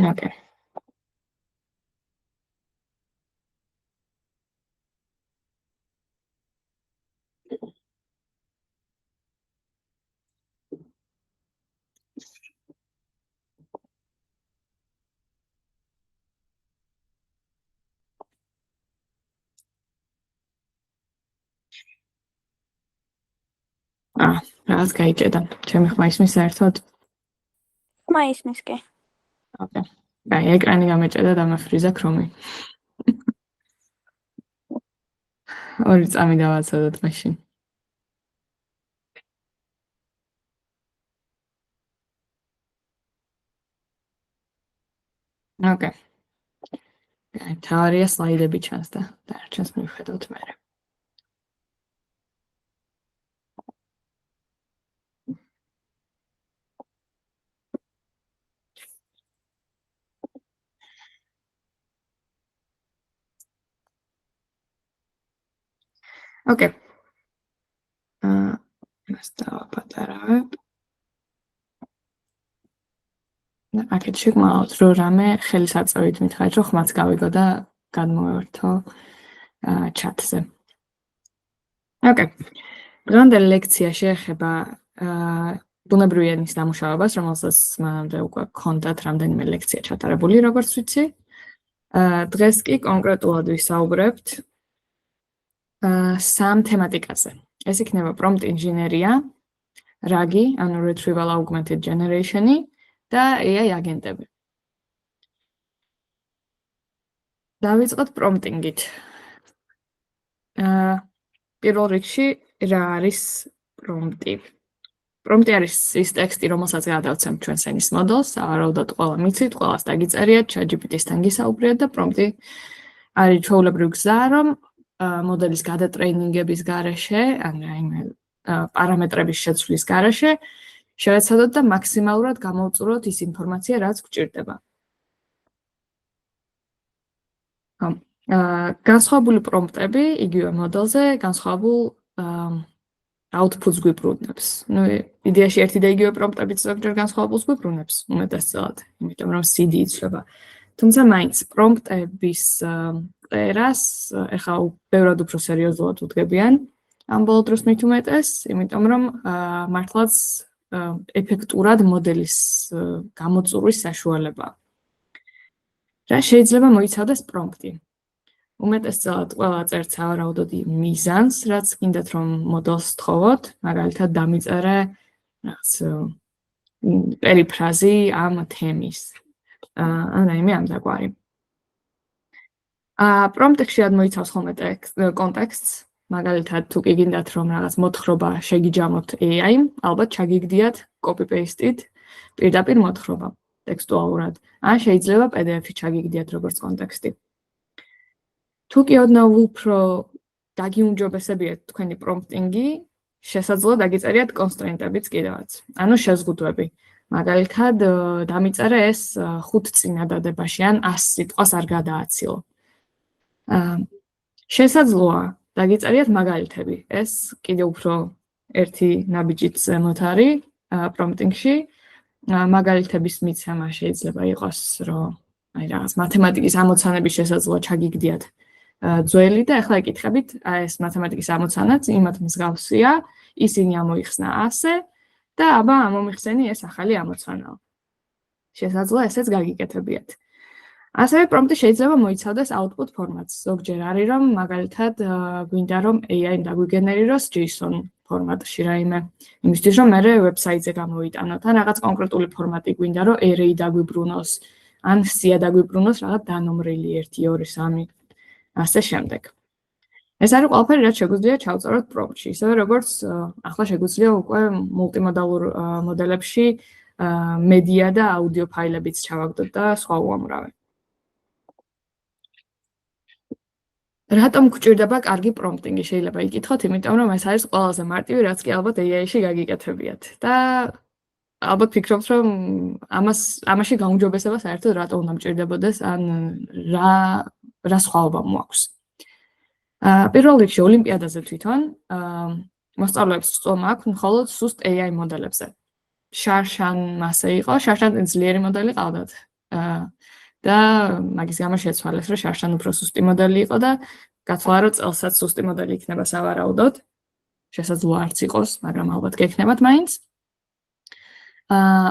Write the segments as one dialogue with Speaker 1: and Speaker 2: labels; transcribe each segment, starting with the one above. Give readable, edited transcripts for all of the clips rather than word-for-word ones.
Speaker 1: Okay. Რაღაც გაიჭედა. ჩემი ხმა ისმის საერთოდ.
Speaker 2: ხმა ისმის კი.
Speaker 1: Okay. აი, ეკრანი გამეჭედა და მაფრიზა ქრომი. ორი წამი დავაცადოთ მაშინ. Okay. აი, თავარია სლაიდები ჩანს და დარჩენს მივხედავთ მერე. Okay. Მას დავაპატარავებ. აქეთ შეგმალავთ, რომ რამე ხელისაწევით მითხარით, რომ ხმაც გავიგო და გადმოვერთო ჩატზე. Okay. დღევანდელი ლექცია შეეხება ბუნებრივი ენის დამუშავებას, რომელსაც მანამდე უკვე გქონდათ რამდენიმე ლექცია ჩატარებული, როგორც ვიცი. დღეს კი კონკრეტულად ვისაუბრებთ სამ თემატიკაზე. ეს იქნება prompt ინჟინერია, RAG-ი, ანუ Retrieval Augmented Generation-ი და AI აგენტები. დავიწყოთ პრომპტინგით. პირველ რიგში რა არის პრომპტი? პრომპტი არის ის ტექსტი, რომელსაც გადავცემთ ჩვენს ენის მოდელს, სავარაუდოდ ყველა მიცით, ყველას დაგიწერიათ, ChatGPT-სთან გისაუბრიათ და პრომპტი არის ჩვეულებრივი გზა, რომ მოდელის გადატრეინინგების გარეშე, ანუ რაიმე პარამეტრების შეცვლის გარეშე შევეცადოთ და მაქსიმალურად გამოვწუროთ ის ინფორმაცია, რაც გვჭირდება. განსხვავებული პრომპტები იგივე მოდელზე განსხვავებულ outputs გვიბრუნებს. ნუ იდეაში ერთი და იგივე პრომპტებიც ზოგჯერ განსხვავებულს გვიბრუნებს, უმეტესწილად, იმიტომ რომ CD იცვლება. თუმცა მაინც პრომპტების წერას ეხლა ბევრად უფრო სერიოზულად უდგებიან ამ ბოლო დროს მით უმეტეს, იმიტომ რომ მართლაც ეფექტურად მოდელის გამოწურვის საშუალება. რა შეიძლება მოიცავდეს პრომპტი? უმეტესწილად ყველა წერს სავარაუდოდ მიზანს, რაც გინდათ რომ მოდელს თხოვოთ, მაგალითად დამიწერე რაღაც პერიფრაზი ამ თემის. ან რაიმე ამ დაგვარი. პრომპტი ხშირად მოიცავს ხოლმე კონტექსტს, მაგალითად თუ კი გინდათ რომ რაღაც მოთხრობა შეგიჯამოთ AI-მ, ალბათ ჩაგიგდიათ copy-paste-ით პირდაპირ მოთხრობა ტექსტუალურად. ან შეიძლება PDF-ით ჩაგიგდიათ როგორც კონტექსტი. თუ კი ოდნავ უფრო დაგიუმჯობესებიათ თქვენი პრომპტინგი, შესაძლოა დაგიწერიათ კონსტრეინტებიც კიდევაც, ანუ შეზღუდვები. მაგალითად, დამიწერე ეს 5 წინადადებაში ან 100 სიტყვას არ გადააცილო. შესაძლოა დაგიწერიათ მაგალითები. ეს კიდევ უფრო ერთი ნაბიჯით ზემოთ არის პრომპტინგში. მაგალითების მიცემა შეიძლება იყოს, რომ აი რაღაც მათემატიკის ამოცანების შესაძლოა ჩაგიგდიათ ძველი და ახლა ეკითხებით, ეს მათემატიკის ამოცანაც იმათ მსგავსია, ისინი ამოიხსნა ასე და აბა ამომიხსენი ეს ახალი ამოცანაა. შესაძლოა ესეც გაგიკეთებიათ. ასევე პრომპტი შეიძლება მოიცავდეს output ფორმატს. ზოგჯერ არის რომ მაგალითად გვინდა რომ AI-მ დაგვიგენერიროს JSON ფორმატში რაიმე, იმისთვის რომ მე ვებსაიტზე გამოვიტანოთ, ან რაღაც კონკრეტული ფორმატი გვინდა რომ array დაგვიბრუნოს, ან სია დაგვიბრუნოს რაღაც დანომრილი 1 2 3 ასე შემდეგ. ეს არის ყველაფერი, რაც შეგვიძლია ჩავწეროთ პრომპტში, ისევე როგორც ახლა შეგვიძლია უკვე მულტიმოდალურ მოდელებში მედია და აუდიო ფაილებიც ჩავაგდოთ და სხვა უამრავი. რატომ გვჭირდება კარგი პრომპტინგი? შეიძლება იკითხოთ, იმიტომ რომ ეს არის ყველაზე მარტივი, რაც კი ალბათ AI-ში გაგიკეთებიათ. და ალბათ ფიქრობთ, რომ ამაში გაუმჯობესება საერთოდ რატო უნდა მჭირდებოდეს, ან რა სხვაობა მოაქვს. პირველ რიგში ოლიმპიადაზე თვითონ მოსწავლეებს სწავლა აქვს მხოლოდ სუსტ AI მოდელებზე. შარშან მასე იყო, შარშან ძლიერი მოდელი ყავდათ. და მაგის გამო შეცვალეს, რომ შარშან უფრო სუსტი მოდელი იყო და გათვალა, რომ წელსაც სუსტი მოდელი იქნება სავარაუდოდ. შესაძლოა არც იყოს, მაგრამ ალბათ გექნებათ მაინც.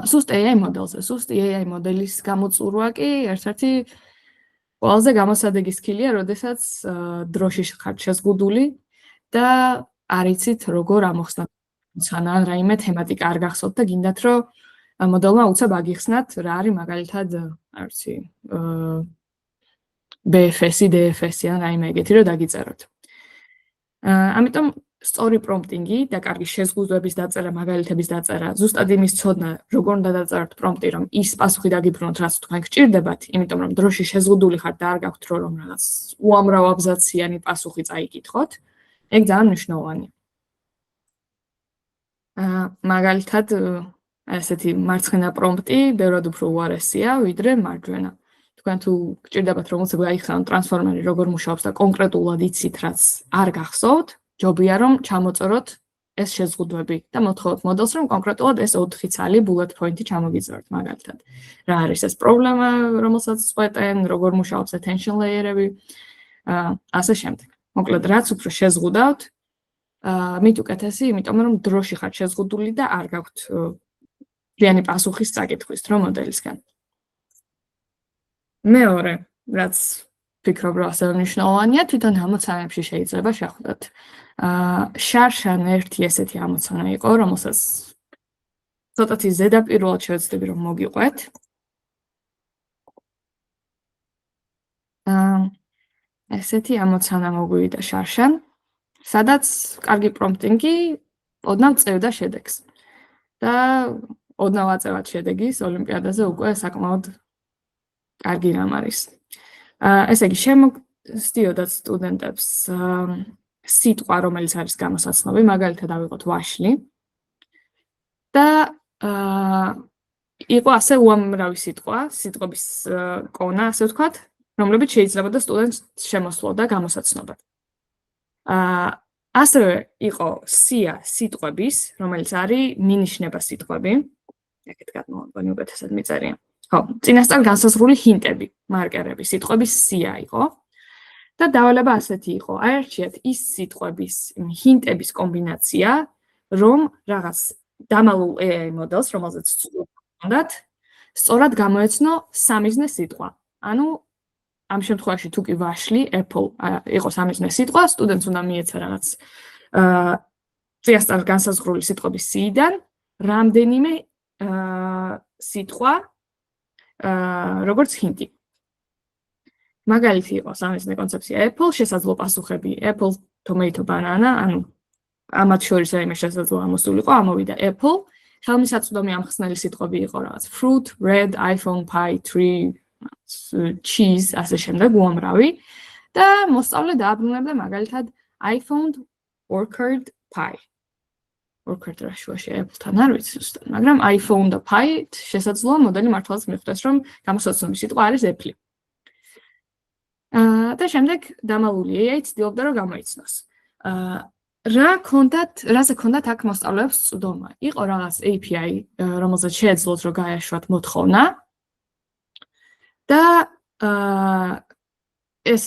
Speaker 1: სუსტ AI მოდელზე, სუსტ AI მოდელის გამოწურვა კი ერთ-ერთი ყველაზე გამოსადეგი სკილია, როდესაც დროში ხართ შეზღუდული და არ იცით როგორ ამოხსნათ მოცანა, რაიმე თემატიკა არ გახსოვთ და გინდათ, რომ მოდელმა უცებ აგიხსნათ, რა არის მაგალითად, არ ვიცი, BFS-ი, DFS-ი ან რაიმე ეგეთი, რომ დაგიწეროთ. ამიტომ სწორი პრომპტინგი და კარგი შეზღუდვების დაწერა, მაგალითების დაწერა, ზუსტად იმის ცოდნა, როგორ უნდა დაწეროთ პრომპტი, რომ ის პასუხი დაგიბრუნოთ, რაც თქვენ გჭირდებათ, იმიტომ რომ დროში შეზღუდული ხართ და არ გაქვთ რომ რაღაც უამრავ აბზაციანი პასუხი წაიკითხოთ, ეგ ძალიან მნიშვნელოვანია. მაგალითად, ესეთი მარცხენა პრომპტი ბევრად უფრო უარესია, ვიდრე მარჯვენა. თქვენ თუ გჭირდებათ რომ უცებ გაიხსნათ ტრანსფორმერი როგორ მუშაობს და კონკრეტულად იცით, რაც არ გახსოვთ, ჯობია რომ ჩამოწეროთ ეს შეზღუდვები და მოთხოვოთ მოდელს რომ კონკრეტულად ეს 4 ცალი bullet point-ი ჩამოგიწეროთ მაგალითად. რა არის ეს პრობლემა, რომელსაც წვეტენ, როგორ მუშაობს attention layer-ები, ასე შემდეგ. მოკლედ, რაც უფრო შეზღუდავთ, მით უკეთესი, იმიტომ რომ დროში ხართ შეზღუდული და არ გაქვთ რიანი პასუხის წაკითხვის დრო მოდელისგან. მეორე, რაც ფიქრობ, რომ ასევე მნიშვნელოვანია, თვითონ ამოცანებში შეიძლება შეხვდეთ. შარშან ერთი ესეთი ამოცანა იყო, რომელსაც ცოტათი ზედაპირულად შევეცდები, რომ მოგიყვეთ. ესეთი ამოცანა მოგვივიდა შარშან, სადაც კარგი პრომპტინგი ოდნავ წევდა შედეგს. და ოდნავ აწევათ შედეგის ოლიმპიადაზე უკვე საკმაოდ კარგი რამ არის. ესე იგი, შემოგსდიოდათ სტუდენტებს სიტყვა, რომელიც არის გამოსაცნობი, მაგალითად ავიღოთ ვაშლი. და იყო ასე უამრავი სიტყვა, სიტყვების კონა, ასე ვთქვათ, რომლებიც შეიძლებოდა სტუდენტს შემოსვლოდა გამოსაცნობად. ასევე იყო სია სიტყვების, რომელიც არის მინიშნება სიტყვები. ეგეთ გადმოვარდნი უკეთესად მიწერია. ხო, წინასწარ განსაზღვრული ჰინტები, მარკერები, სიტყვების სია იყო. და დავალება ასეთი იყო, აერჩიათ ის სიტყვების ჰინტების კომბინაცია, რომ რაღაც დამალულ AI მოდელს, რომელზეც სწორად, სწორად გამოეცნო სამიზნე სიტყვა. ანუ ამ შემთხვევაში თუ კი ვაშლი, Apple იყო სამიზნე სიტყვა, სტუდენტს უნდა მიეცა რაღაც წინასწარ განსაზღვრული სიტყვების სიიდან რამდენიმე სიტყვა როგორც ჰინტი. მაგალითი იყო სამიზნე კონცეფცია Apple, შესაძლო პასუხები Apple, tomato, banana, ანუ ამათ შორის რაიმე შესაძლო ამოსულიყო, ამოვიდა Apple, ხელმისაწვდომი ამხსნელი სიტყვები იყო რაღაც fruit, red, iPhone, pie, tree, cheese, ასე შემდეგ უამრავი და მოსწავლე დააბრუნებდა მაგალითად I found orchard pie. Orchard რა შუაში Apple-თან არ ვიცი ზუსტად, მაგრამ I found a pie შესაძლოა მოდელი მართლაც მიხვდეს, რომ გამოსაცნობი სიტყვა არის Apple. და შემდეგ დამალული AI ცდილობდა რომ გამოიცნოს. რაზე ქონდათ აქ მოსწავლეებს წვდომა? იყო რაღაც API, რომელზეც შეეძლოთ რომ გაეშვათ მოთხოვნა და ეს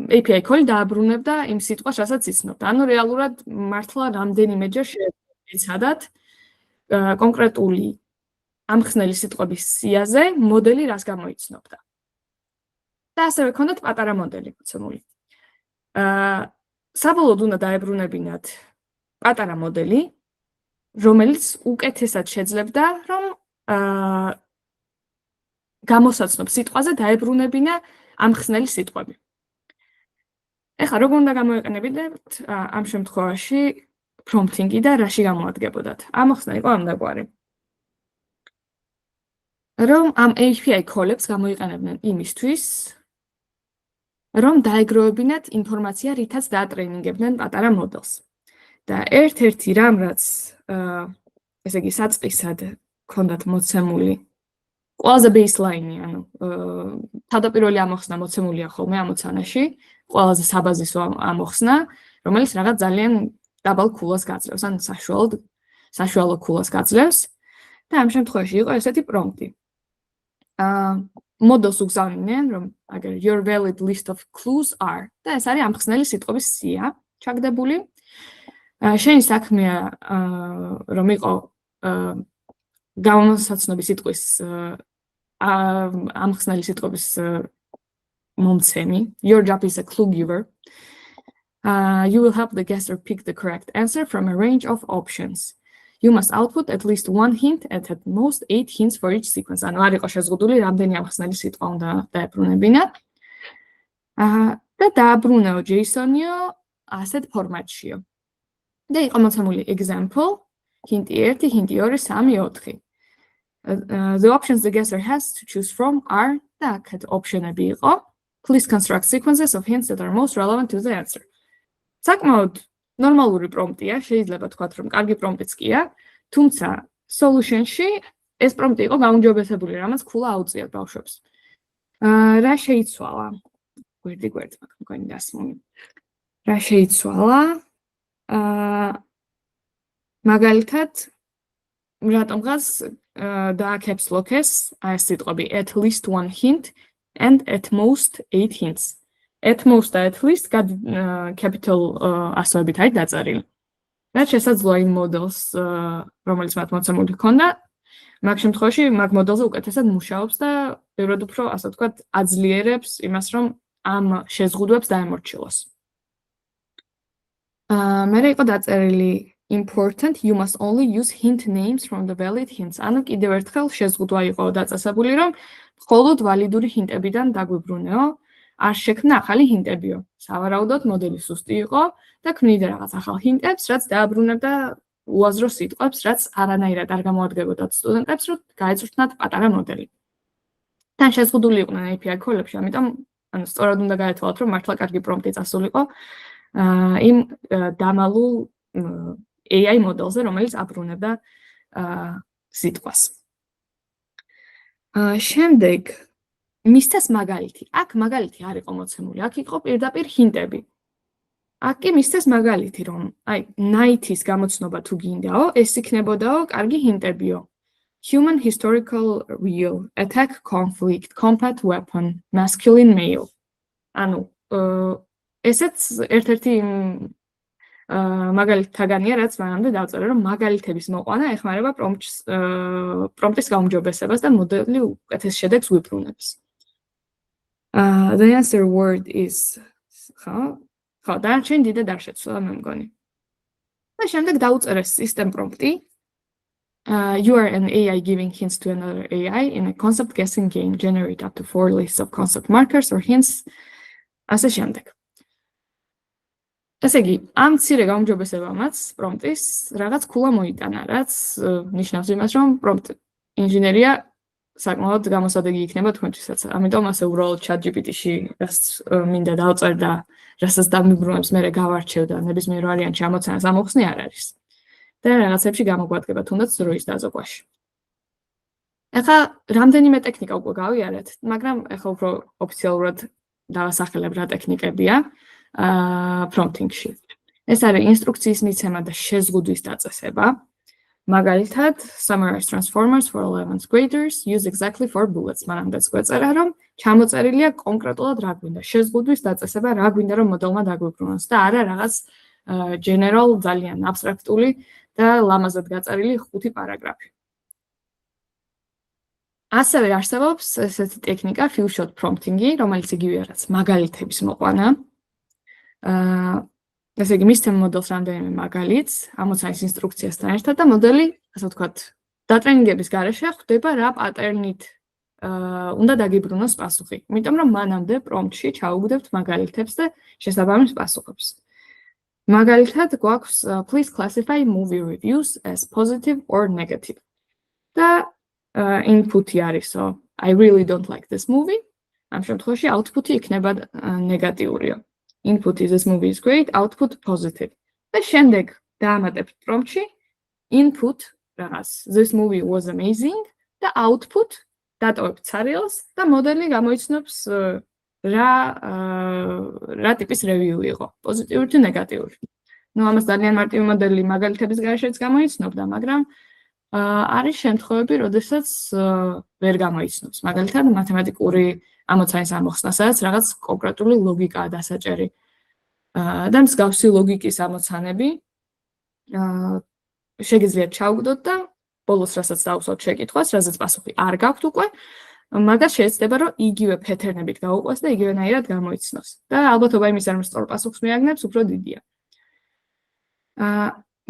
Speaker 1: API call დააბრუნებდა იმ სიტყვას, რასაც იცნობდა. ანუ რეალურად მართლა რამდენიმეჯერ შეეცადათ კონკრეტული ამხსნელი სიტყვების სიაზე მოდელი რას გამოიცნობდა. და ასევე ქონდათ პატარა მოდელი მოცემული. საბოლოოდ უნდა დაებრუნებინათ პატარა მოდელი, რომელიც უკეთესად შეძლებდა, რომ გამოსაცნობ სიტყვაზე დაებრუნებინა ამხსნელი სიტყვები. ეხლა როგორ უნდა გამოეყენებინებთ ამ შემთხვევაში პრომპტინგი და რაში გამოადგებოდათ? ამოხსნა იყო ამგვარი. რომ ამ API call-ებს გამოიყენებდნენ იმისთვის, რომ დაეგროვებინათ ინფორმაცია, რითაც დაატრეინინგებდნენ პატარა მოდელს. და ერთ-ერთი რამ, რაც ესე იგი საწყისად ქონდათ მოცემული ყველაზე baseline-ი, ანუ თავდაპირველი ამოხსნა მოცემულია ხოლმე ამოცანაში, ყველაზე საბაზისო ამოხსნა, რომელიც რაღაც ძალიან დაბალ ქულას გაძლევს, ან საშუალო ქულას გაძლევს და ამ შემთხვევაში იყო ესეთი პრომპტი. მოდელს უგზავნიან, რომ აგერ your valid list of clues are და ეს არის ამხსნელი სიტყვების სია, ჩაგდებული. შენი საქმეა რომ იყო გამოსაცნობი სიტყვის ამხსნელი სიტყვების მომცემი. Your job is a clue giver. You will help the guesser pick the correct answer from a range of options. You must output at least one hint and at most 8 hints for each sequence. ანუ არ იყოს შეზღუდული, რამდენი ამხსნელი სიტყვა უნდა დაებრუნებინათ. და დააბრუნეო JSON-იო ასეთ ფორმატშიო. და იყო მოცემული example, hint 1, hint 2, 3, 4. The options the guesser has to choose from are და აქეთ option-ები იყო. Please construct sequences of hints that are most relevant to the answer. საკმაოდ ნორმალური პრომპტია, შეიძლება თქვათ, რომ კარგი პრომპტიც კია, თუმცა solution-ში ეს პრომპტი იყო გაუმჯობესებული, რამაც ქულა აუწიათ ბავშვებს. რა შეიცვალა? გვერდი მგონი დასმული. რა შეიცვალა? მაგალითად, რატომღაც caps lock-ეს ეს სიტყვები at least one hint and at most 8 hints. At most და at least capital ასოებით არის დაწერილი. რაც შესაძლოა იმ მოდელს, რომელიც მათ მოცემული ჰქონდა, მაგ შემთხვევაში მაგ მოდელზე უკეთესად მუშაობს და ბევრად უფრო, ასე ვთქვათ, აძლიერებს იმას, რომ ამ შეზღუდვებს დაემორჩილოს. მერე იყო დაწერილი important, you must only use hint names from the valid hints. ანუ კიდევ ერთხელ შეზღუდვა იყო დაწესებული, რომ მხოლოდ ვალიდური ჰინტებიდან დაგვიბრუნეო. არ შექმნა ახალი ჰინტებიო. სავარაუდოდ მოდელი სუსტი იყო და ქმნიდა რაღაც ახალ ჰინტებს, რაც დააბრუნებდა უაზრო სიტყვებს, რაც არანაირად არ გამოადგებოდათ სტუდენტებს, რომ გაეწვრთნათ პატარა მოდელი. თან შეზღუდული იყვნენ API call-ებში, ამიტომ ანუ სწორად უნდა გაეთვალოთ, რომ მართლა კარგი პრომპტი წასულიყო იმ დამალულ AI მოდელზე, რომელიც აბრუნებდა სიტყვას. შემდეგ მისცეს მაგალითი. აქ მაგალითი არ იყო მოცემული. აქ იყო პირდაპირ ჰინტები. აქ კი მისცეს მაგალითი, რომ აი night-ის გამოცნობა თუ გინდაო, ეს იქნებოდაო კარგი ჰინტებიო. Human historical real, attack conflict, combat weapon, masculine male. ანუ ესეც ერთ-ერთი მაგალითთაგანია, რაც მანამდე დავწერე, რომ მაგალითების მოყვანა ეხმარება პრომპტის გაუმჯობესებას და მოდელი უკეთეს შედეგს ვიბრუნებს. The answer word is ხო, დარჩენ დიდად არ შეცვლა მე მგონი. და შემდეგ დაუწერეს system პრომპტი. You are an AI giving hints to another AI in a concept guessing game. Generate up to 4 lists of concept markers or hints. ასე შემდეგ. ესე იგი, ამ მცირე გაუმჯობესებამაც პრომპტის რაღაც ქულა მოიტანა, რაც ნიშნავს იმას, რომ პრომპტ ინჟინერია საკმაოდ გამოსადეგი იქნება თქვენთვისაც. ამიტომ ასე უბრალოდ ChatGPT-ში რაც მინდა დავწერ და რასაც დამიბრუნებს მე გავარჩევ და ნებისმიერ ვარიანტში ამოცანას ამოხსნი არ არის. და რაღაცებში გამოგვადგება თუნდაც დროის დაზოგვაში. ეხლა რამდენიმე ტექნიკა უკვე გავიარეთ, მაგრამ ეხლა უფრო ოფიციალურად დავასახელებ რა ტექნიკებია prompting-ში. ეს არის ინსტრუქციის მიცემა და შეზღუდვის დაწესება. მაგალითად, summarize transformers for 11th graders, use exactly 4 bullets. მანამდეც გვეწერა, რომ ჩამოწერილია კონკრეტულად რა გვინდა, შეზღუდვის დაწესება, რა გვინდა რომ მოდელმა დაგვიბრუნოს და არა რაღაც general ძალიან აბსტრაქტული და ლამაზად გაწერილი 5 პარაგრაფი. ასევე არსებობს ესეთი ტექნიკა few shot prompting-ი, რომელიც იგივეა რაც მაგალითების მოყვანა. ესე იგი მისცემ მოდელს რამდენიმე მაგალითს, ამოცანის ინსტრუქციასთან ერთად და მოდელი, ასე ვთქვათ, დატრენინგების გარეშე ხვდება რა პატერნით უნდა დაგიბრუნოს პასუხი. იმიტომ რომ მანამდე პრომპტში ჩაუგდებთ მაგალითებს და შესაბამის პასუხებს. მაგალითად, გვაქვს please classify movie reviews as positive or negative. და input-ი არისო I really don't like this movie. ამ შემთხვევაში output-ი იქნება ნეგატიურიო. Input is this movie is great, output positive. და შემდეგ დაამატებთ პრომპტში input რაღაც this movie was amazing და output დატოვებთ სერიალს და მოდელი გამოიცნობს რა ტიპის review იყო, პოზიტიური თუ ნეგატიური. ნუ ამას ძალიან მარტივი მოდელი მაგალითების გარეშეც გამოიცნობდა, მაგრამ არის შემთხვევები, როდესაც ვერ გამოიცნობს. მაგალითად, მათემატიკური ამოცანის ამოხსნა, სადაც რაღაც კონკრეტული ლოგიკაა დასაჭერი. და მსგავსი ლოგიკის ამოცანები შეგიძლიათ ჩავგდოთ და ბოლოს რასაც დავუსვათ შეკითხვას, რასაც პასუხი არ გაქვთ უკვე, მაგას შეიძლება რომ იგივე პეთერნებით გაუყვეს და იგივენაირად გამოიცნოს. და ალბათობა იმისა, რომ სწორ პასუხს მიაგნებს, უფრო დიდია.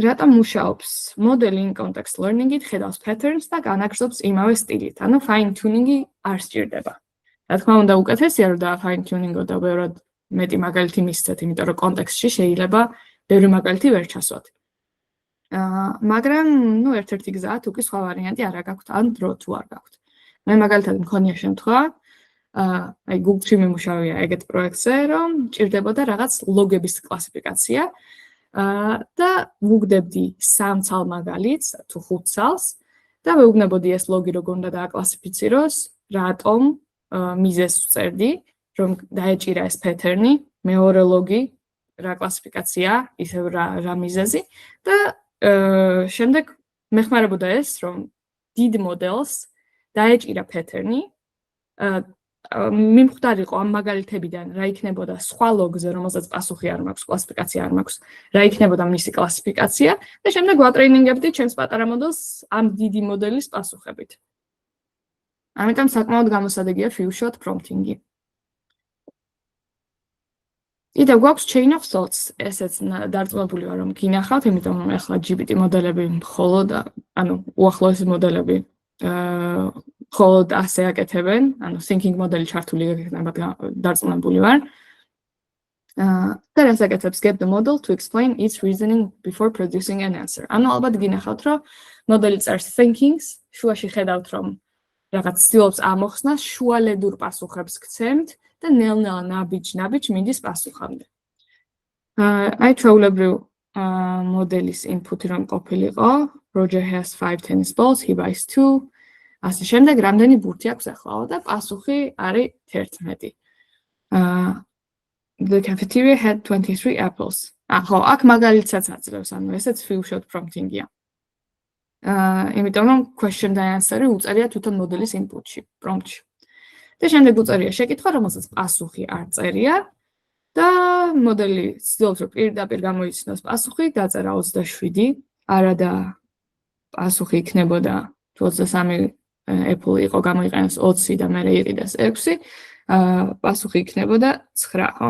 Speaker 1: რატომ მუშაობს მოდელი in context learning-ით, ხედავს patterns და განაგრძობს იმავე სტილით. ანუ fine tuning-ი არ სჭირდება. რა თქმა უნდა, უკეთესია რომ და fine tuning-ო და ბევრად მეტი მაგალითი მისცეთ, იმიტომ რომ კონტექსტში შეიძლება ბევრი მაგალითი ვერ ჩასვათ. მაგრამ, ერთ-ერთი გზაა, თუ კი სხვა ვარიანტი არ გაქვთ, ან დრო თუ არ გაქვთ. მე მაგალითად მქონია შემთხვევა, Google-ში მიმუშავია ეგეთ პროექტზე, რომ ჭირდებოდა რაღაც ლოგების კლასიფიკაცია და ვუგდებდი 3 ცალ მაგალითს თუ 5 ცალს და ვეუბნებოდი ეს ლოგი როგორ უნდა დააკლასიფიციროს, რატომ მიზეზს ვწერდი, რომ დაეჭირა ეს პეთერნი, მეორე ლოგი რა კლასიფიკაცია, ისევ რა მიზეზი და შემდეგ მეხმარებოდა ეს, რომ დიდ მოდელს დაეჭირა პეთერნი, მიმხვდარიყო ამ მაგალითებიდან რა იქნებოდა სხვა ლოგზე, რომელსაც პასუხი არ მაქვს, კლასიფიკაცია არ მაქვს, რა იქნებოდა მისი კლასიფიკაცია და შემდეგ ვატრეინინგებდი ჩემს პატარა მოდელს ამ დიდი მოდელის პასუხებით. ამიტომ საკმაოდ გამოსადეგია few-shot prompting-ი. კიდევ გვაქვს chain of thoughts, ესეც დარწმუნებული ვარ, რომ გინახავთ, იმიტომ რომ ახლა GPT მოდელები მხოლოდ, უახლოესი მოდელები მხოლოდ ასე აკეთებენ, thinking მოდელი ჩართული იქნება დარწმუნებული ვარ. და რას აკეთებს, get the model to explain its reasoning before producing an answer. ალბათ გინახავთ, რომ მოდელი წერს thinkings, შუაში ხედავთ, რომ რაღაც ცდილობს ამოხსნას, შუალედურ პასუხებს გცემთ და ნელ-ნელა ნაბიჯ მინდის პასუხამდე. ჩვეულებრივ მოდელის input-ი რომ ყოფილიყო, Roger has 5 tennis balls, he buys 2. ასე შემდეგ, რამდენი ბურთი აქვს ახლაო და პასუხი არის 11. The cafeteria had 23 apples. ხო, აქ მაგალითსაც აძლევს, ესეც few-shot prompting-ია. იმიტომ რომ question და answer-ი უწერია თვითონ მოდელის input-ში, prompt-ში. და შემდეგ უწერია შეკითხვა, რომელსაც პასუხი არ წერია და მოდელი ცდილობს, რომ პირდაპირ გამოიცნოს პასუხი, დაწერა 27, არადა პასუხი იქნებოდა 23 Apple იყო გამოიყენოს 20 და მერე იყიდეს 6, პასუხი იქნებოდა 9, ხო?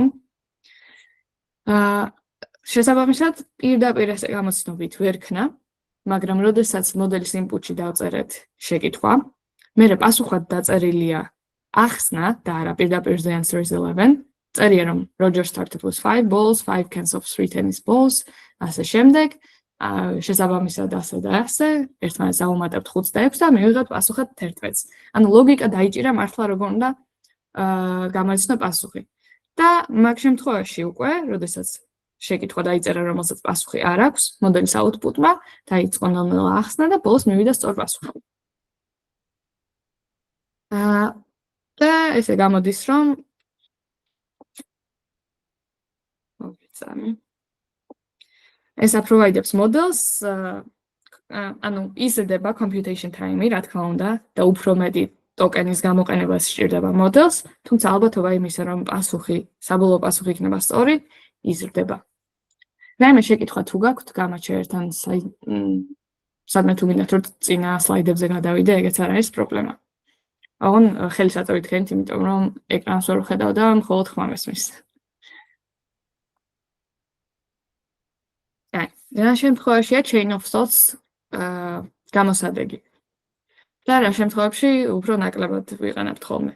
Speaker 1: შესაბამისად, პირდაპირ ესე გამოცნობით ვერ ქნა, მაგრამ როდესაც მოდელის input-ში დავწერეთ შეკითხვა, მერე პასუხად დაწერილია ახსნა და არა პირდაპირ the answer is 11, წერია რომ Roger started with 5 balls, 5 cans of 3 tennis balls, ასე შემდეგ, შესაბამისად ასე და ასე, ერთმანეთს ავუმატებთ 5 და 6 და მივიღებთ პასუხად 11-ს. ლოგიკა დაიჭირა მართლა როგორ უნდა გამოიცნო პასუხი. და მაგ შემთხვევაში უკვე, როდესაც შეკითხვა დაიწერა, რომელსაც პასუხი არ აქვს, მოდელის output-მა დაიწყო ნელ-ნელა ახსნა და ბოლოს მივიდა სწორ პასუხი. და ესე გამოდის, რომ ეს აპროვაიდებს მოდელს, იზრდება computation time-ი, რა თქმა უნდა, და უფრო მეტი ტოკენის გამოყენებას სჭირდება მოდელს, თუმცა ალბათობა იმისა, რომ საბოლოო პასუხი იქნება სწორი, იზრდება. რაიმე შეკითხვა თუ გაქვთ, გამაჩერეთ, სადმე თუ გინდათ, რომ წინა სლაიდებზე გადავიდე, ეგეც არ არის პრობლემა. ხელის აწევით თქვენით, იმიტომ რომ ეკრანს ვერ ვხედავ და მხოლოდ ხმა მესმის. რა შემთხვევაშია chain of thoughts გამოსადეგი. და რა შემთხვევებში უფრო ნაკლებად ვიყენებთ ხოლმე.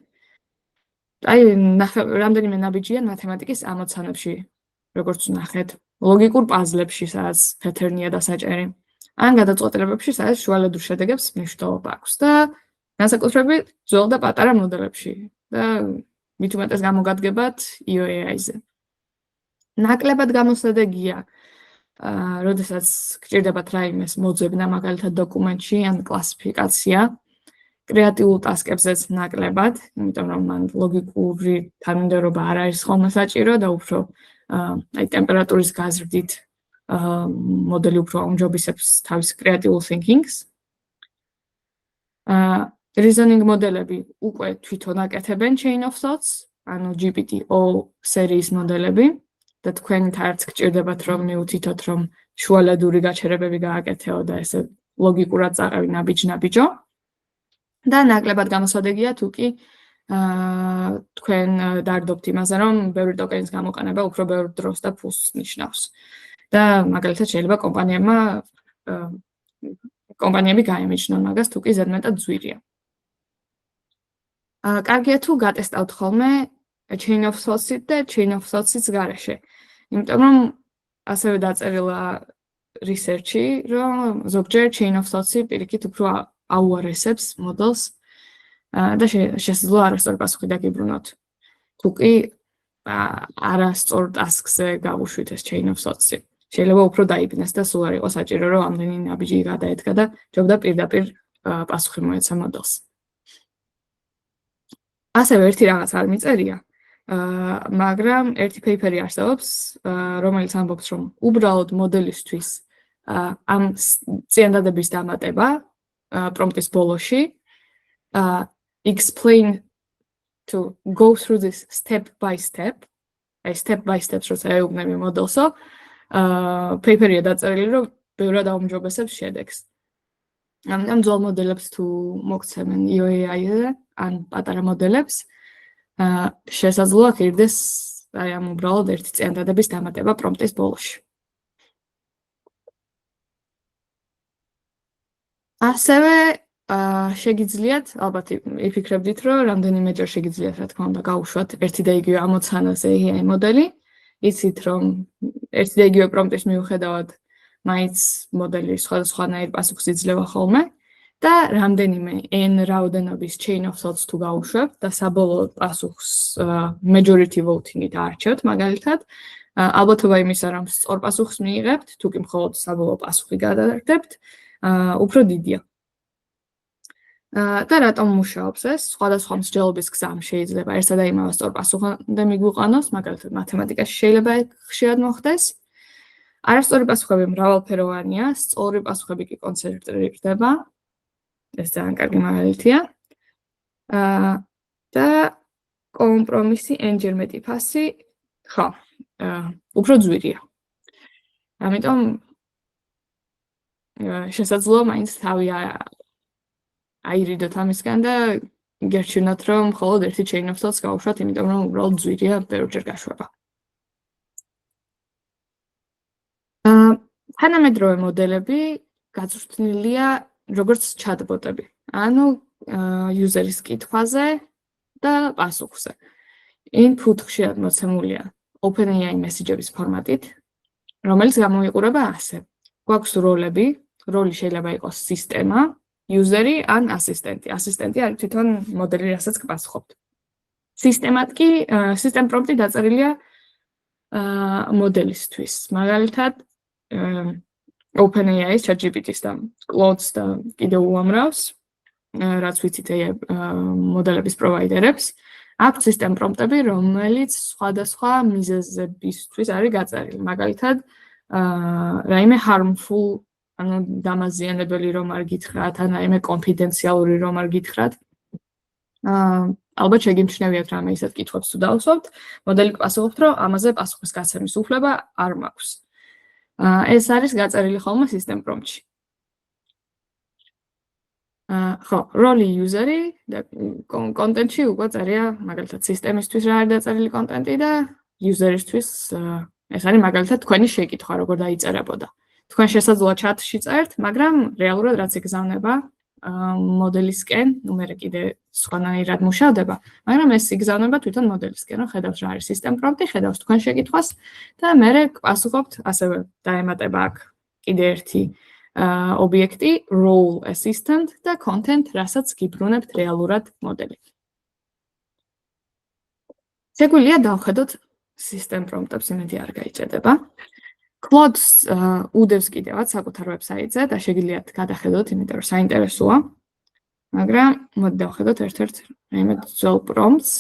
Speaker 1: რამდენიმე ნაბიჯია მათემატიკის ამოცანებში, როგორც ვნახეთ, ლოგიკურ პაზლებში, სადაც პეთერნია დასაჭერი, ან გადაწყვეტილებებში, სადაც შუალედურ შედეგებს მნიშვნელობა აქვს და განსაკუთრებით ძველ და პატარა მოდელებში და მით უმეტეს გამოგადგებათ EOAI-ზე. ნაკლებად გამოსადეგია, როდესაც გჭირდებათ რაიმეს მოძებნა, მაგალითად დოკუმენტში ან კლასიფიკაცია, კრეატიულ ტასკებზეც ნაკლებად, იმიტომ რომ მან ლოგიკური თანმიმდევრობა არ არის ხოლმე საჭირო და უფრო ტემპერატურის გაზრდით მოდელი უფრო აუმჯობესებს თავის კრეატიულ thinking-ს reasoning მოდელები უკვე თვითონ აკეთებენ chain of thoughts, ანუ GPT-O series მოდელები და თქვენით არც გჭირდებათ რომ მიუთითოთ რომ შუალედური გაჩერებები გააკეთეო და ესე ლოგიკურად წაყევი ნაბიჯ-ნაბიჯო და ნაკლებად გამოსადეგია თუ კი თქვენ დარდობთ იმაზე რომ ბევრი ტოკენის გამოყენება უფრო ბევრ დროს და ფულს ნიშნავს და მაგალითად შეიძლება კომპანიები გაემიჯნონ მაგას თუ კი ზედმეტად ძვირია. კარგია თუ გატესტავთ ხოლმე chain of thoughts-ით და chain of thoughts-ის გარეშე. იმიტომ რომ ასევე დაწერილა research-ი, რომ ზოგჯერ chain of thoughts-ი პირიქით უფრო აუარესებს მოდელს და შესაძლოა არასწორი პასუხი დაგიბრუნოთ. თუ კი არასწორ task-ზე გავუშვით ეს chain of thoughts-ი. შეიძლება უფრო დაიბნეს და სულ არ იყოს საჭირო რომ ამდენი ნაბიჯი გადაედგა და ჯობდა პირდაპირ პასუხი მოეცა მოდელს. ასევე ერთი რაღაც არ მიწერია, მაგრამ ერთი paper-ი არსებობს, რომელიც ამბობს, რომ უბრალოდ მოდელისთვის ამ წიანდადების დამატება პრომპტის ბოლოში explain to go through this step by step, step by step როცა ეუბნები მოდელსო, paper-ია დაწერილი, რომ ბევრად აუმჯობესებს შედეგს. ამ ძველ მოდელებს თუ მოგცემენ EOAI-ზე, ან პატარა მოდელებს, შესაძლოა ხირდეს აი ამ უბრალოდ ერთი წიანდადების დამატება პრომპტის ბოლოში. ასევე შეგიძლიათ, ალბათ იფიქრებდით, რომ რამდენიმეჯერ შეგიძლიათ, რა თქმა უნდა, გაუშვათ ერთი და იგივე ამოცანაზე AI მოდელი, იცით, რომ ერთი და იგივე პრომპტის მიუხედავად მაინც მოდელი სხვადასხვანაირ პასუხს იძლევა ხოლმე და რამდენიმე n რაოდენობის chain of thoughts თუ გაუშვებთ და საბოლოო პასუხს majority voting-ით არჩევთ, მაგალითად, ალბათობა იმისა, რომ სწორ პასუხს მიიღებთ, თუ კი მხოლოდ საბოლოო პასუხი გადაარდებთ, უფრო დიდია. და რატომ მუშაობს ეს? სხვადასხვა მსჯელობის გზამ შეიძლება ერთსა და იმავე სწორ პასუხამდე მიგვიყვანოს, მაგალითად, მათემატიკაში შეიძლება ხშირად მოხდეს. არასწორი პასუხები მრავალფეროვანია, სწორი პასუხები კი კონცენტრირდება. ეს ძალიან კარგი მაგალითია. და კომპრომისი n-ჯერ მეტი ფასი, ხო, უფრო ძვირია. ამიტომ შესაძლოა მაინც თავი აირიდოთ ამისგან და გერჩივნოთ, რომ მხოლოდ ერთი chain of thoughts გავუშვათ, იმიტომ რომ უბრალოდ ძვირია ბევრჯერ გაშვება. თანამედროვე მოდელები გაწვრთნილია როგორც chatbot-ები, ანუ user-ის კითხვაზე და პასუხზე. Input ხშირად მოცემულია OpenAI მესიჯების ფორმატით, რომელიც გამოიყურება ასე. გვაქვს როლები, როლი შეიძლება იყოს სისტემა, user-ი ან ასისტენტი. ასისტენტი არის თვითონ მოდელი, რასაც გპასუხობთ. სისტემად კი system prompt-ი დაწერილია მოდელისთვის. მაგალითად, OpenAI-ის, ChatGPT-ის და Claude-ს და კიდევ უამრავს, რაც ვიცით მოდელების პროვაიდერებს, აქვს system prompt-ები, რომელიც სხვადასხვა მიზეზებისთვის არის გაწერილი. მაგალითად, რაიმე harmful, ანუ დამაზიანებელი რომ არ გითხრათ, ან რაიმე კონფიდენციალური რომ არ გითხრათ. ალბათ შეგიმჩნევიათ რამე ისეთ კითხვებს თუ დავსვათ, მოდელი გპასუხობთ, რომ ამაზე პასუხის გაცემის უფლება არ მაქვს. ეს არის გაწერილი ხოლმე system prompt-ში. ხო, როლი user-ი და კონტენტში უკვე წერია, მაგალითად, სისტემისთვის რა არის დაწერილი კონტენტი და user-ისთვის ეს არის მაგალითად თქვენი შეკითხვა, როგორ დაიწერებოდა. თქვენ შესაძლოა chat-ში წერთ, მაგრამ რეალურად რაც იგზავნება მოდელისკენ, ნუ მერე კიდე სხვანაირად მუშავდება, მაგრამ ეს იგზავნება თვითონ მოდელისკენ, რომ ხედავს რა არის system prompt-ი, ხედავს თქვენ შეკითხვას და მერე გპასუხობთ, ასევე დაემატება აქ კიდე ერთი ობიექტი, role assistant და content, რასაც გიბრუნებთ რეალურად მოდელი. შეგვიძლია დავხედოთ system prompt-ებს, იმედი არ გაიჭედება. Claude-ს უდევს კიდევაც საკუთარ ვებსაიტზე და შეგიძლიათ გადახედოთ, იმიტომ რომ საინტერესოა. მაგრამ მოდი დავხედოთ ერთ-ერთ რაიმე ძველ პრომპტს.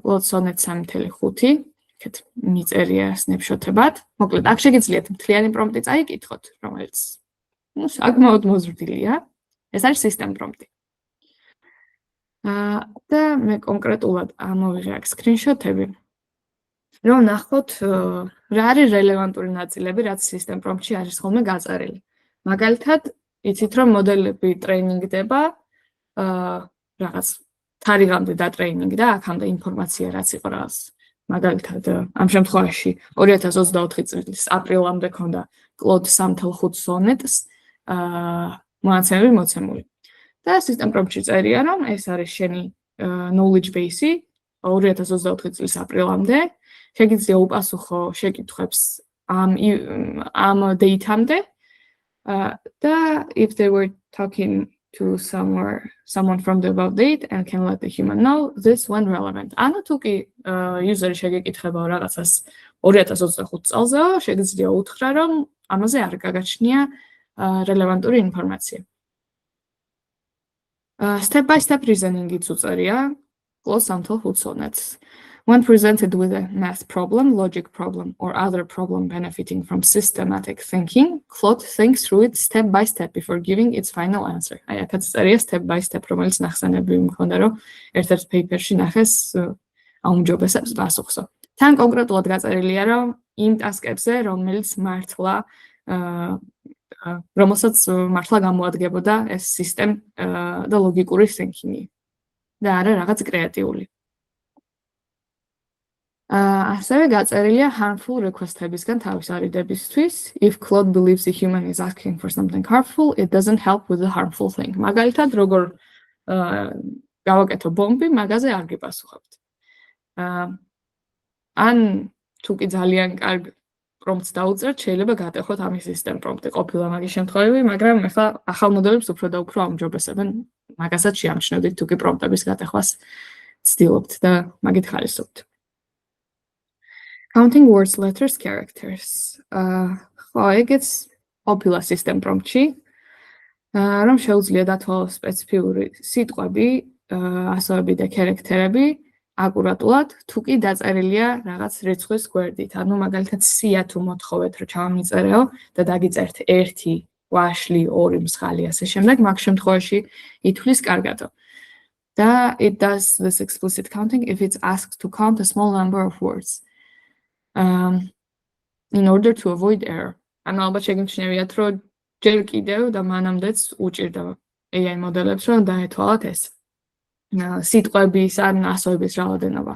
Speaker 1: Claude Sonnet 3.5, იქეთ მიწერია სნეპშოთებად. მოკლედ, აქ შეგიძლიათ მთლიანი პრომპტი წაიკითხოთ, რომელიც საკმაოდ მოზრდილია. ეს არის system prompt-ი. და მე კონკრეტულად ამოვიღე აქ screenshot-ები, რომ ნახოთ რა არის რელევანტური ნაწილები, რაც system prompt-ში არის ხოლმე გაწერილი. მაგალითად, იცით რომ მოდელები ტრეინინგდება რაღაც თარიღამდე დატრეინინგდა, აქამდე ინფორმაცია რაც იყო რაღაც. მაგალითად, ამ შემთხვევაში 2024 წლის აპრილამდე ქონდა Claude 3.5 Sonnet-ს მონაცემები მოცემული. და system prompt-ში წერია, რომ ეს არის შენი knowledge base-ი 2024 წლის აპრილამდე. შეგიძლია უპასუხო შეკითხვებს ამ date-ამდე. და if they were talking to someone from the above date and can let the human know this when relevant. ანუ თუ კი user-ი შეგეკითხება რაღაცას 2025 წელზეო, შეგიძლია უთხრა, რომ ამაზე არ გაგაჩნია რელევანტური ინფორმაცია. Step by step reasoning-იც უწერია Claude 3.5 Sonnets. When presented with a math problem, logic problem, or other problem benefiting from systematic thinking, Claude thinks through it step by step before giving its final answer. აი, აქაც წერია step by step, რომელიც ნახსენები მქონდა, რომ ერთ-ერთ paper-ში ნახეს აუმჯობესებს პასუხსო. თან კონკრეტულად გაწერილია, რომ იმ ტასკებზე, რომელსაც მართლა გამოადგებოდა ეს system და ლოგიკური thinking-ი და არა რაღაც კრეატიული. ასევე გაწერილია harmful request-ებისგან თავის არიდებისთვის. If Claude believes a human is asking for something harmful, it doesn't help with the harmful thing. მაგალითად, როგორ გავაკეთო ბომბი, მაგაზე არ გიპასუხებთ. ან თუ კი ძალიან კარგ პრომპტს დაუწერთ, შეიძლება გატეხოთ ამის system prompt-ი. ყოფილა მაგის შემთხვევები, მაგრამ ახლა ახალ მოდელებს უფრო და უფრო აუმჯობესებენ. მაგასაც შეამჩნევდით, თუ კი პრომპტების გატეხვას ცდილობთ და მაგით ხარისობთ. Counting words, letters, characters. ხო, ეგეც ყოფილა system prompt-ში, რომ შეუძლია დათვალოს სპეციფიური სიტყვები, ასოები და ქერაქტერები აკურატულად, თუ კი დაწერილია რაღაც რიცხვის გვერდით. ანუ მაგალითად C-ა თუ მოთხოვეთ, რომ ჩავამიწერეო და დაგიწერთ 1, ვაშლი, 2 მსხალი ასე შემდეგ, მაგ შემთხვევაში ითვლის კარგადო. და it does this explicit counting if it's asked to count a small number of words. In order to avoid error. ანუ ალბათ შეგიმჩნევიათ, რომ ჯერ კიდევ და მანამდეც უჭირდა AI მოდელებს, რომ დაეთვალათ ეს სიტყვების ან ასოების რაოდენობა.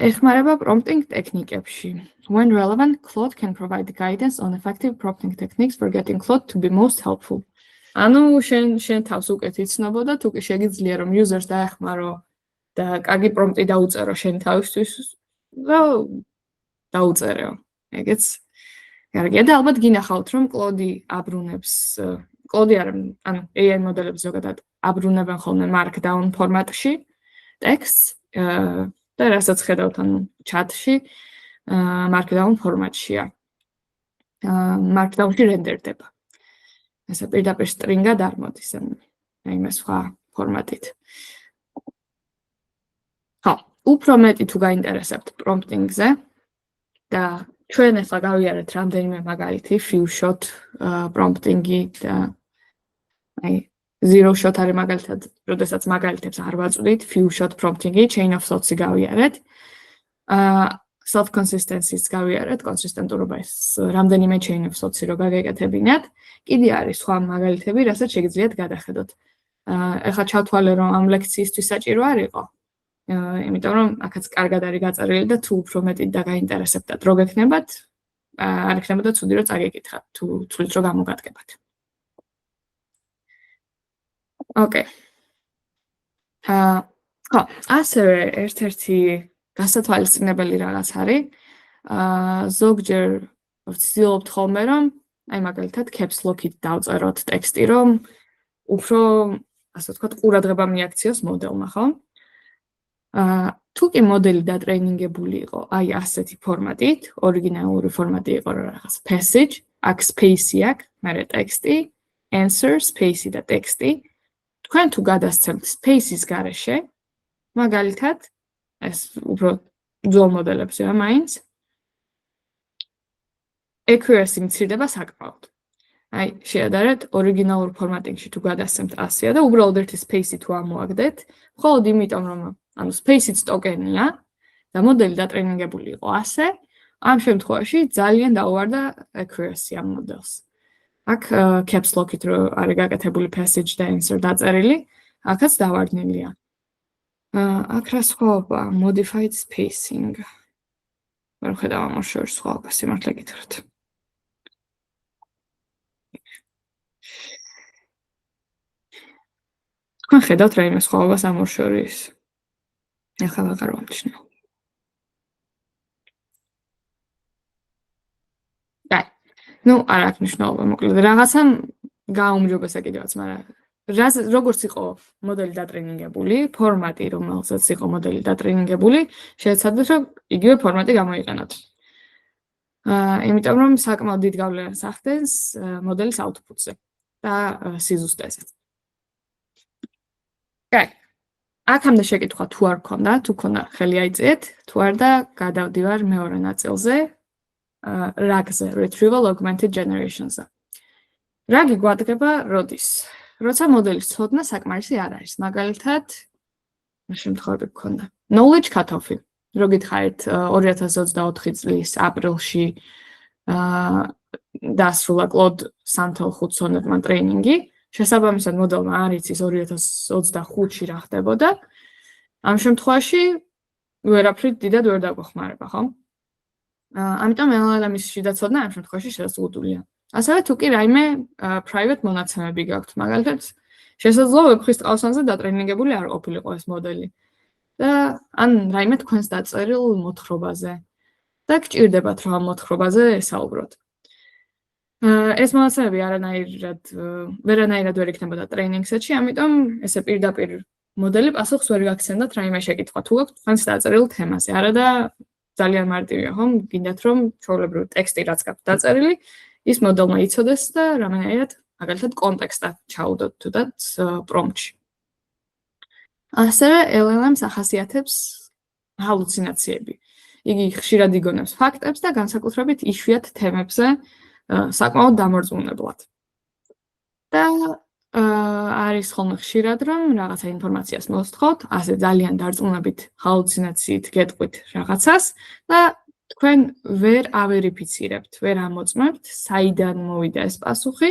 Speaker 1: ეხმარება prompting ტექნიკებში. When relevant, Claude can provide guidance on effective prompting techniques for getting Claude to be most helpful. ანუ შენ თავს უკეთ იცნობო და თუ კი შეგიძლია რომ users დაეხმარო და კარგი პრომპტი დაუწერო შენ თავისთვის და დაუწერეო. ეგეც კარგია და ალბათ გინახავთ რომ Claude აბრუნებს Claude ანუ AI მოდელები ზოგადად აბრუნებენ ხოლმე markdown ფორმატში ტექსტს და რასაც ხედავთ ანუ chat-ში markdown ფორმატშია. markdown-ში რენდერდება. ესე პირდაპირ string-ად არ მოდის აი მე სხვა ფორმატით. ხო, უფრო მეტი თუ გაინტერესებთ prompting-ზე და ჩვენ ახლა გავიარეთ რამდენიმე მაგალითი few shot prompting-ი და აი zero shot არის მაგალითად, როდესაც მაგალითებს არ ვაწვდით, few shot prompting-ი, chain of thoughts-ი გავიარეთ. self consistency-ს გავიარეთ, კონსისტენტურობა ის რამდენიმე chain of thoughts-ი რო გაგეკეთებინათ. კიდე არის სხვა მაგალითები, რასაც შეგიძლიათ გადახედოთ. ეხლა ჩავთვალე რომ ამ ლექციისთვის საჭირო არ იყო. იმიტომ რომ აქაც კარგად არის გაწერილი და თუ უფრო მეტი და გაინტერესებთ დრო გექნებათ, არ იქნებოდა ცუდი რომ წაგეკითხათ, თუ თulit რო გამოგადგებათ. ოკეი. ხო, ასევე ერთ-ერთი გასათვალისწინებელი რაღაც არის. ზოგჯერ ვცდილობთ ხოლმე რომ აი მაგალითად caps lock-ით დავწეროთ ტექსტი, რომ უფრო ასე ვთქვათ, ყურადღება მიაქციოს მოდელმა, ხო? თუ კი მოდელი დატრეინინგებული იყო აი ასეთი ფორმატით, ორიგინალური ფორმატი იყო რაღაც passage, აქ space-ი აქვს, მერე ტექსტი, answer, space-ი და ტექსტი. თქვენ თუ გადასცემთ space-ის გარეშე, მაგალითად, ეს უფრო ძველ მოდელებია მაინც, accuracy მცირდება საკმაოდ. აი, შეადარეთ ორიგინალურ ფორმატინგში თუ გადასცემთ 100-ია და უბრალოდ ერთი space-ი თუ ამოაგდეთ, მხოლოდ იმიტომ რომ ანუ space-იც ტოკენია და მოდელი დატრენინგებული იყო ასე, ამ შემთხვევაში ძალიან დაუვარდა accuracy ამ მოდელს. აქ caps lock-ით რო არის გაკეთებული passage და answer დაწერილი, აქაც დავარდნილია. აქ რა სხვაობა? Modified spacing. ვერ ხედავ ამ შორის სხვაობას, სიმართლე გითხრათ. თქვენ ხედავთ რაიმე სხვაობას ამ შორის? ახლა აღარ ვამჩნევ. აი, ნუ არ აქვს მნიშვნელობა, მოკლედ რაღაცა გააუმჯობესა კიდევაც, მაგრამ როგორც იყო მოდელი დატრენინგებული, ფორმატი, რომელსაც იყო მოდელი დატრენინგებული, შეეცადეთ, რომ იგივე ფორმატი გამოიყენოთ. იმიტომ რომ საკმაოდ დიდ გავლენას ახდენს მოდელის output-ზე და სიზუსტეზე. აი, აქამდე შეკითხვა თუ არ გქონდა, თუ გქონდა ხელი აიწიეთ, თუ არ და გადავდივარ მეორე ნაწილზე, RAG-ზე, Retrieval Augmented Generation-ზე. RAG-ი გვადგება როდის? როცა მოდელის ცოდნა საკმარისი არ არის. მაგალითად, შემთხვევები გქონდა. Knowledge cutoff-ი. რო გითხარით 2024 წლის აპრილში დასრულა Claude 3.5 ცოდნებმა ტრეინინგი, შესაბამისად მოდელმა არ იცის 2025-ში რა ხდებოდა. ამ შემთხვევაში ვერაფრით დიდად ვერ დაგვეხმარება, ხო? ამიტომ LLM-ის შიდა ცოდნა ამ შემთხვევაში შეზღუდულია. ასევე თუ კი რაიმე private მონაცემები გაქვთ, მაგალითად, შესაძლოა ვებხის ტყავსანზე დატრენინგებული არ ყოფილიყო ეს მოდელი. და ან რაიმე თქვენს დაწერილ მოთხრობაზე და გჭირდებათ რომ ამ მოთხრობაზე ესაუბროთ. ეს მონაცემები ვერანაირად ვერ იქნებოდა ტრეინინგ სეტში, ამიტომ ესე პირდაპირ მოდელი პასუხს ვერ გაგცემდათ რაიმე შეკითხვა თუ გაქვთ თქვენს დაწერილ თემაზე. არა და ძალიან მარტივია, ხო? გინდათ რომ ჩვეულებრივ ტექსტი რაც გაქვთ დაწერილი, ის მოდელმა იცოდეს და რამენაირად მაგალითად კონტექსტა ჩაუდოთ თუდაც პრომპტში. ასევე LLM-ს ახასიათებს ჰალუცინაციები. იგი ხშირად იგონებს ფაქტებს და განსაკუთრებით იშვიათ თემებზე საკმაოდ დამორწმუნებლად. და არის ხოლმე ხშირად რომ რაღაცა ინფორმაციას მოსთხოვთ, ასე ძალიან დარწმუნებით ჰალუცინაციით გეტყვით რაღაცას და თქვენ ვერ ავერიფიცირებთ, ვერ ამოწმებთ, საიდან მოვიდა ეს პასუხი.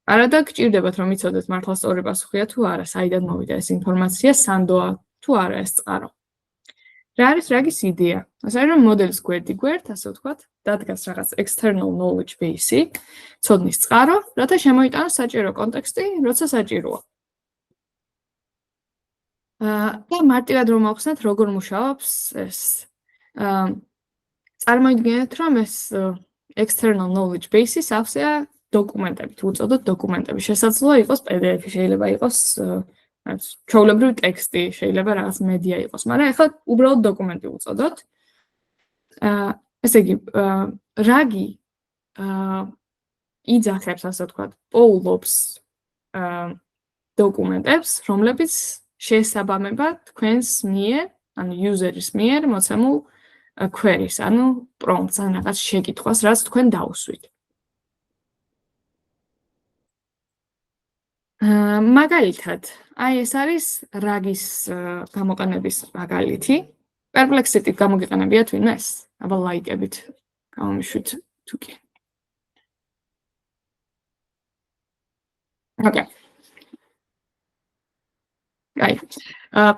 Speaker 1: არა და გჭირდებათ რომ იცოდეთ მართლა სწორი პასუხია თუ არა, საიდან მოვიდა ეს ინფორმაცია, სანდოა თუ არა ეს წყარო. რა არის RAG-ის იდეა? ასე რომ მოდელის გვერდ, ასე ვთქვათ, დადგას რაღაც external knowledge base-ი, ცოდნის წყარო, რათა შემოიტანოს საჭირო კონტექსტი, როცა საჭიროა. და მარტივად რომ ავხსნათ, როგორ მუშაობს ეს. წარმოიდგინეთ, რომ ეს external knowledge base-ი სავსეა დოკუმენტებით, უწოდოთ დოკუმენტები. შესაძლოა იყოს PDF-ი, შეიძლება იყოს ჩვეულებრივი ტექსტი, შეიძლება რაღაც მედია იყოს, მაგრამ ეხლა უბრალოდ დოკუმენტი უწოდოთ. ესე იგი, RAG-ი იძახებს, ასე ვთქვათ, პოულობს დოკუმენტებს, რომლებიც შეესაბამება თქვენს მიერ, ანუ user-ის მიერ მოცემულ query-ს, ანუ prompts, ან რაღაც შეკითხვას, რაც თქვენ დაუსვით. მაგალითად, აი ეს არის RAG-ის გამოყენების მაგალითი. Perplexity-ით გამოგიყენებიათ ვინმეს? აბა ლაიკებით გამომიშვით თუ კი. Okay. აი,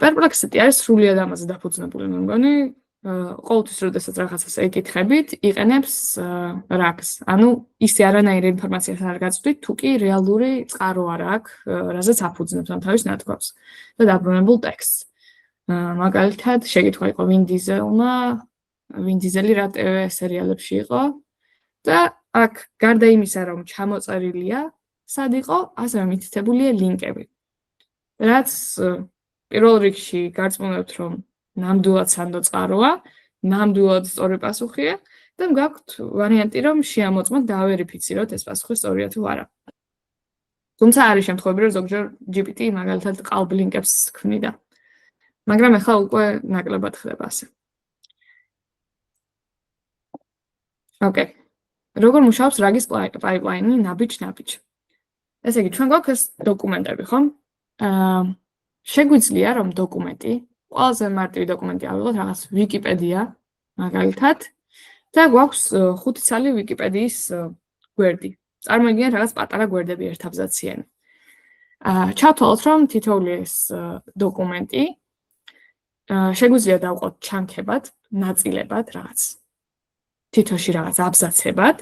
Speaker 1: Perplexity არის სრულიად ამაზე დაფუძნებული, მე მგონი, ყოველთვის როდესაც რაღაცას ეკითხებით, იყენებს RAG-ს. ანუ ისე არანაირი ინფორმაციას არ გაწვდით, თუ კი რეალური წყარო არ აქვს, რაზეც აფუძნებს ამ თავის ნათქვამს და დაბრუნებულ ტექსტს. მაგალითად, შეკითხვა იყო Vin Diesel-ი რა TV სერიალებში იყო და აქ გარდა იმისა, რომ ჩამოწერილია, სად იყო, ასევე მითითებულია ლინკები. რაც პირველ რიგში გარწმუნებთ, რომ ნამდვილად სანდო წყაროა, ნამდვილად სწორი პასუხია და გაქვთ ვარიანტი, რომ შეამოწმოთ და ავერიფიციროთ ეს პასუხი სწორია თუ არა. თუმცა არის შემთხვევები, რომ ზოგჯერ GPT მაგალითად ყალბ ლინკებს ქმნიდა. მაგრამ ახლა უკვე ნაკლებად ხდება ასე. Okay. როგორ მუშაობს რაგის pipeline-ი ნაბიჯ-ნაბიჯ. ესე იგი, ჩვენ გვაქვს ეს დოკუმენტები, ხო? შეგვიძლია რომ დოკუმენტი, ყველაზე მარტივი დოკუმენტი ავიღოთ, რაღაც ვიკიპედია, მაგალითად, და გვაქვს 5 ცალი ვიკიპედიის გვერდი. წარმოიდგინეთ რაღაც პატარა გვერდები ერთაბზაციანი. ჩავთვალოთ, რომ თითოეული ეს დოკუმენტი შეგვიძლია დავყოთ ჩანქებად, ნაწილებად, რაღაც თითოში რაღაც აბზაცებად.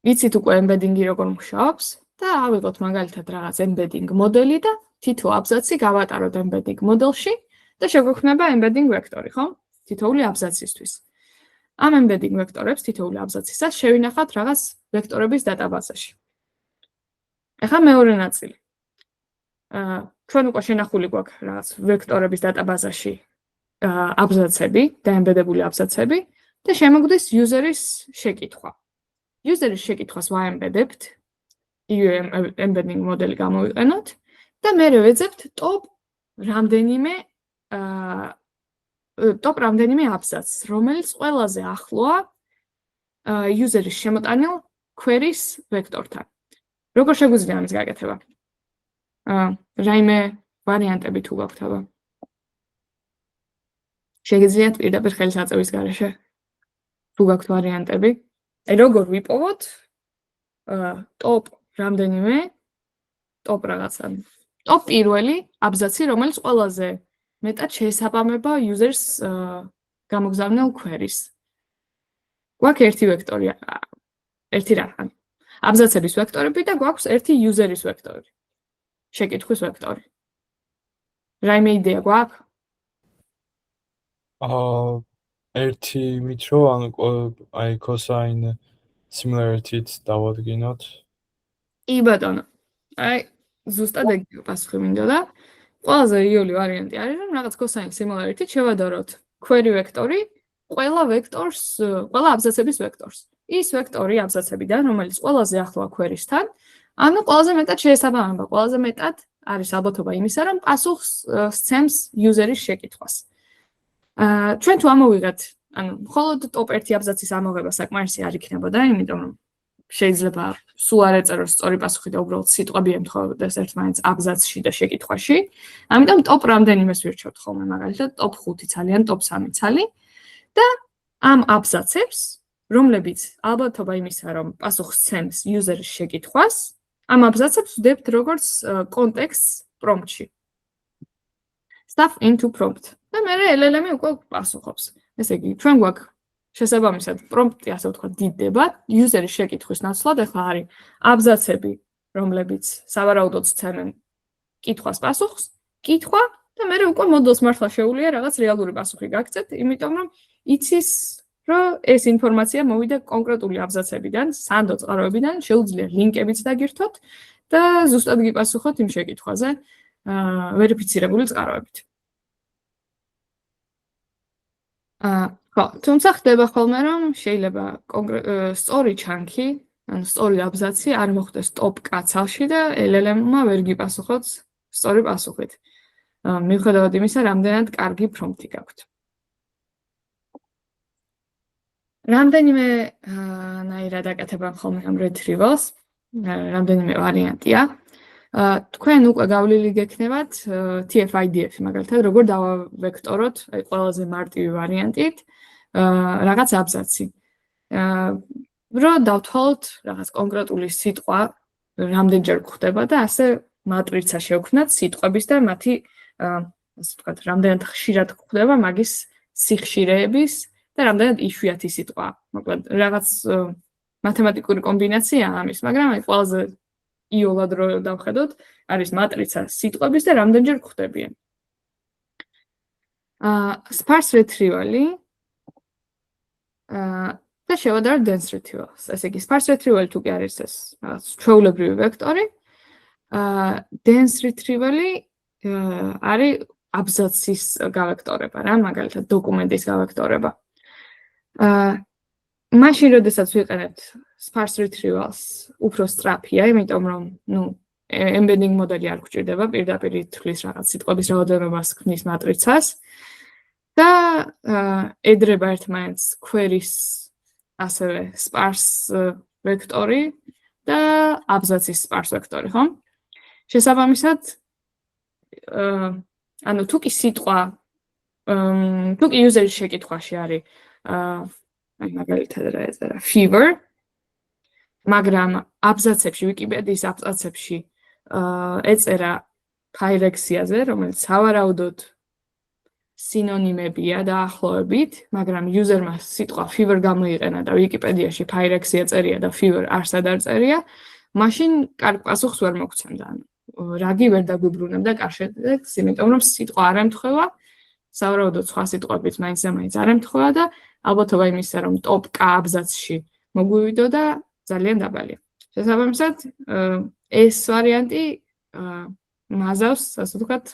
Speaker 1: იცით უკვე embedding-ი როგორ მუშაობს და ავიღოთ მაგალითად რაღაც embedding მოდელი და თითო აბზაცი გავატაროთ embedding მოდელში და შეგვექმნება embedding ვექტორი, ხო? თითოეული აბზაცისთვის. ამ embedding ვექტორებს თითოეული აბზაცისას შევინახავთ რაღაც ვექტორების დატაბაზაში. ახლა მეორე ნაწილი. ჩვენ უკვე შენახული გვაქვს რაღაც ვექტორების დატაბაზაში აბზაცები და ემბედებული აბზაცები და შემოგვდის user-ის შეკითხვა. user-ის შეკითხვას ვაემბედებთ, embedding მოდელი გამოვიყენოთ და მე ვეძებთ top რამდენიმე აბზაცს, რომელიც ყველაზე ახლოა user-ის შემოტანილ query-ის ვექტორთან. როგორ შეგვიძლია ამის გაკეთება? რაიმე ვარიანტები თუ გაქვთ აბა? შეგიძლიათ პირდაპირ ხელის აწევის გარეშე? თუ გაქვთ ვარიანტები? აი როგორ ვიპოვოთ top რამდენიმე top რაღაცა top პირველი აბზაცი, რომელიც ყველაზე მეტად შეესაბამება user-ს გამოგზავნილ query-ს. გვაქვს ერთი ვექტორი, ერთი რაღაც აბზაცების ვექტორები და გვაქვს ერთი user-ის ვექტორი. შეკითხვის ვექტორი. რაიმე იდეა გვაქვს?
Speaker 3: ერთი იმით რომ აი cosine similarity-ც დავადგინოთ.
Speaker 1: კი ბატონო. აი ზუსტად ეგ პასუხი მინდოდა. ყველაზე იული ვარიანტი არის რომ რაღაც cosine similarity-ით შევადაროთ query ვექტორი ყველა ვექტორს, ყველა აბზაცების ვექტორს. ის ვექტორი აბზაცებიდან, რომელიც ყველაზე ახლოა query-სთან, ანუ ყველაზე მეტად შეესაბამება, ყველაზე მეტად არის ალბათობა იმისა, რომ პასუხს სცემს user-ის შეკითხვას. ჩვენ თუ ამოვიღეთ, ანუ მხოლოდ top 1 აბზაცის ამოღება საკმარისი არ იქნებოდა, იმიტომ რომ შეიძლება სულ არ ეწეროს სწორი პასუხი და უბრალოდ სიტყვები ემთხვეოდეს ერთმანეთს აბზაცში და შეკითხვაში. ამიტომ top რამდენიმეს ვირჩევთ ხოლმე, მაგალითად top 5 ცალი ან top 3 ცალი და ამ აბზაცებს, რომლებიც ალბათობა იმისა, რომ პასუხს სცემს user-ის შეკითხვას, ამ აბზაცებს ვდებთ როგორც კონტექსტს პრომპტში. Stuff into prompt. და მე LLM-ი უკვე პასუხობს. ესე იგი, ჩვენ გვაქვს შესაბამისად პრომპტი, ასე ვთქვათ, დიდდება user-ის შეკითხვის ნაცვლად, ახლა არის აბზაცები, რომლებიც სავარაუდოდ სცემენ კითხვას პასუხს, კითხვა და მე უკვე მოდელს მართლა შეუძლია რაღაც რეალური პასუხი გაგცეთ, იმიტომ რომ იცის, რომ ეს ინფორმაცია მოვიდა კონკრეტული აბზაცებიდან, სანდო წყაროებიდან, შეუძლია ლინკებიც დაგირთოთ და ზუსტად გიპასუხოთ იმ შეკითხვაზე ვერიფიცირებული წყაროებით. ხო, თუმცა ხდება ხოლმე, რომ შეიძლება სწორი ჩანქი, ანუ სწორი აბზაცი არ მოხდეს top კაცალში და LLM-მა ვერ გიპასუხოთ სწორი პასუხით. მიუხედავად იმისა, რამდენად კარგი პრომპტი გაქვთ. რამდენიმე ნაირად აკეთებენ ხოლმე ამ retrievals, რამდენიმე ვარიანტია. თქვენ უკვე გავლილი გექნებათ TF-IDF-ი მაგალითად, როგორ დავავექტოროთ, აი ყველაზე მარტივი ვარიანტით, რაღაც აბზაცი. რო დავთვალოთ რაღაც კონკრეტული სიტყვა, რამდენჯერ გვხდება და ასე მატრიცა შევქმნათ სიტყვების და მათი, ასე ვთქვათ, რამდენად ხშირად გვხდება მაგის სიხშირეების და რამდენად იშვიათი სიტყვა. მოკლედ, რაღაც მათემატიკური კომბინაცია ამის, მაგრამ აი ყველაზე იოლად რო დავხედოთ, არის მატრიცა სიტყვების და რამდენჯერ გვხდებიან. Sparse retrieval-ი და შევადაროთ dense retrieval-ს. ესე იგი, sparse retrieval თუ კი არის ეს რაღაც ჩვეულებრივი ვექტორი, dense retrieval-ი არის აბზაცის გავექტორება რა, მაგალითად დოკუმენტის გავექტორება. მაშინ, როდესაც ვიყენებთ sparse retrievals, უფრო სწრაფია, იმიტომ რომ, embedding მოდელი არ გვჭირდება, პირდაპირ ითვლის რაღაც სიტყვების რაოდენობას ქმნის მატრიცას და ედრება ერთმანეთს query-ს ასევე sparse ვექტორი და აბზაცის sparse ვექტორი, ხო? შესაბამისად, ანუ თუ კი სიტყვა თუ კი user-ის შეკითხვაში არის აი მაგალითად რა ეწერა fever, მაგრამ აბზაცებში, ვიკიპედიის აბზაცებში ეწერა pyrexia-ზე, რომელიც სავარაუდოდ სინონიმებია დაახლოებით, მაგრამ user-მა სიტყვა fever გამოიყენა და ვიკიპედიაში pyrexia წერია და fever არსად არ წერია, მაშინ კარგ პასუხს ვერ მოგცემდა. რაგი ვერ დაგვიბრუნებდა კარგ შედეგს, იმიტომ რომ სიტყვა არ ემთხვევა, სავარაუდოდ სხვა სიტყვებით მაინც და მაინც არ ემთხვევა და ალბათობა იმისა, რომ top k აბზაცში მოგვივიდო და ძალიან დაბალია. შესაბამისად, ეს ვარიანტი მაზავს, ასე ვთქვათ,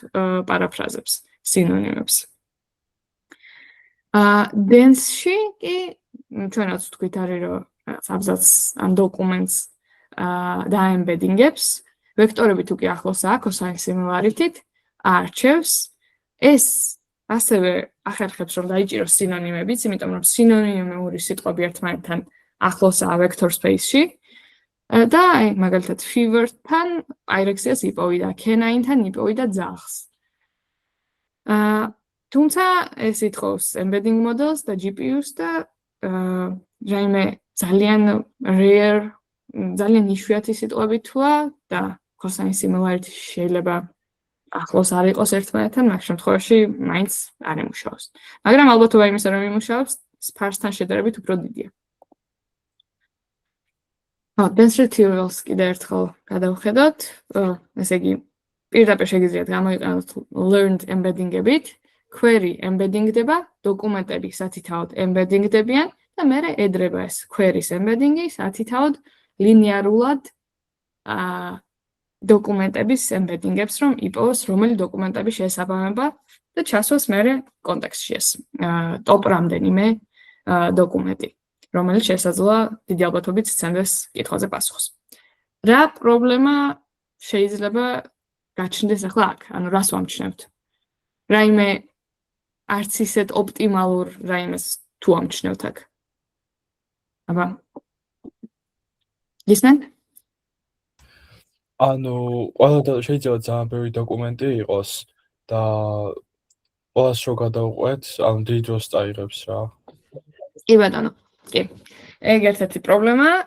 Speaker 1: პარაფრაზებს, სინონიმებს. Dense-ში კი ჩვენაც ვთქვით არის, რომ აბზაცს ან დოკუმენტს დაემბედინგებს, ვექტორები თუ კი ახლოსაა cosine similarity-ით, არჩევს, ეს ასევე ახერხებს, რომ დაიჭიროს სინონიმებიც, იმიტომ რომ სინონიმური სიტყვები ერთმანეთთან ახლოსაა vector space-ში და აი მაგალითად fever-თან pyrexia-ს იპოვიდა, canine-თან იპოვიდა ძაღლს. თუმცა ეს ითხოვს embedding models და GPU-ს და რაიმე ძალიან rare, ძალიან იშვიათი სიტყვები თუა და cosine similarity შეიძლება ახლოს არ იყოს ერთმანეთთან, მაგ შემთხვევაში მაინც არ იმუშავებს. მაგრამ ალბათობა იმისა, რომ იმუშავებს, sparse-თან შედარებით უფრო დიდია. Dense retrievals კიდე ერთხელ გადავხედოთ, ესე იგი პირდაპირ შეგიძლიათ გამოიყენოთ learned embedding-ებით, query embedding-დება, დოკუმენტები სათითაოდ embedding-დებიან და მერე edrება ეს query-s embedding-ი სათითაოდ ლინიარულად დოკუმენტების embedding-ებს, რომ იპოვოს რომელი დოკუმენტები შეესაბამება და ჩასვას მერე კონტექსტში ეს top რამდენიმე დოკუმენტი, რომელიც შესაძლოა დიდი ალბათობით სცემდეს კითხვაზე პასუხს. რა პრობლემა შეიძლება გაჩნდეს ახლა აქ? ანუ რას ვამჩნევთ? რაიმე არც ისეთ ოპტიმალურ რაიმეს თუ ამჩნევთ აქ? აბა. გისმენთ?
Speaker 3: ანუ შეიძლება ძალიან ბევრი დოკუმენტი იყოს და ყველას რო გადავყვეთ, ანუ დიდ დროს წაიღებს რა.
Speaker 1: კი ბატონო. კი. ეგ ერთ-ერთი პრობლემაა.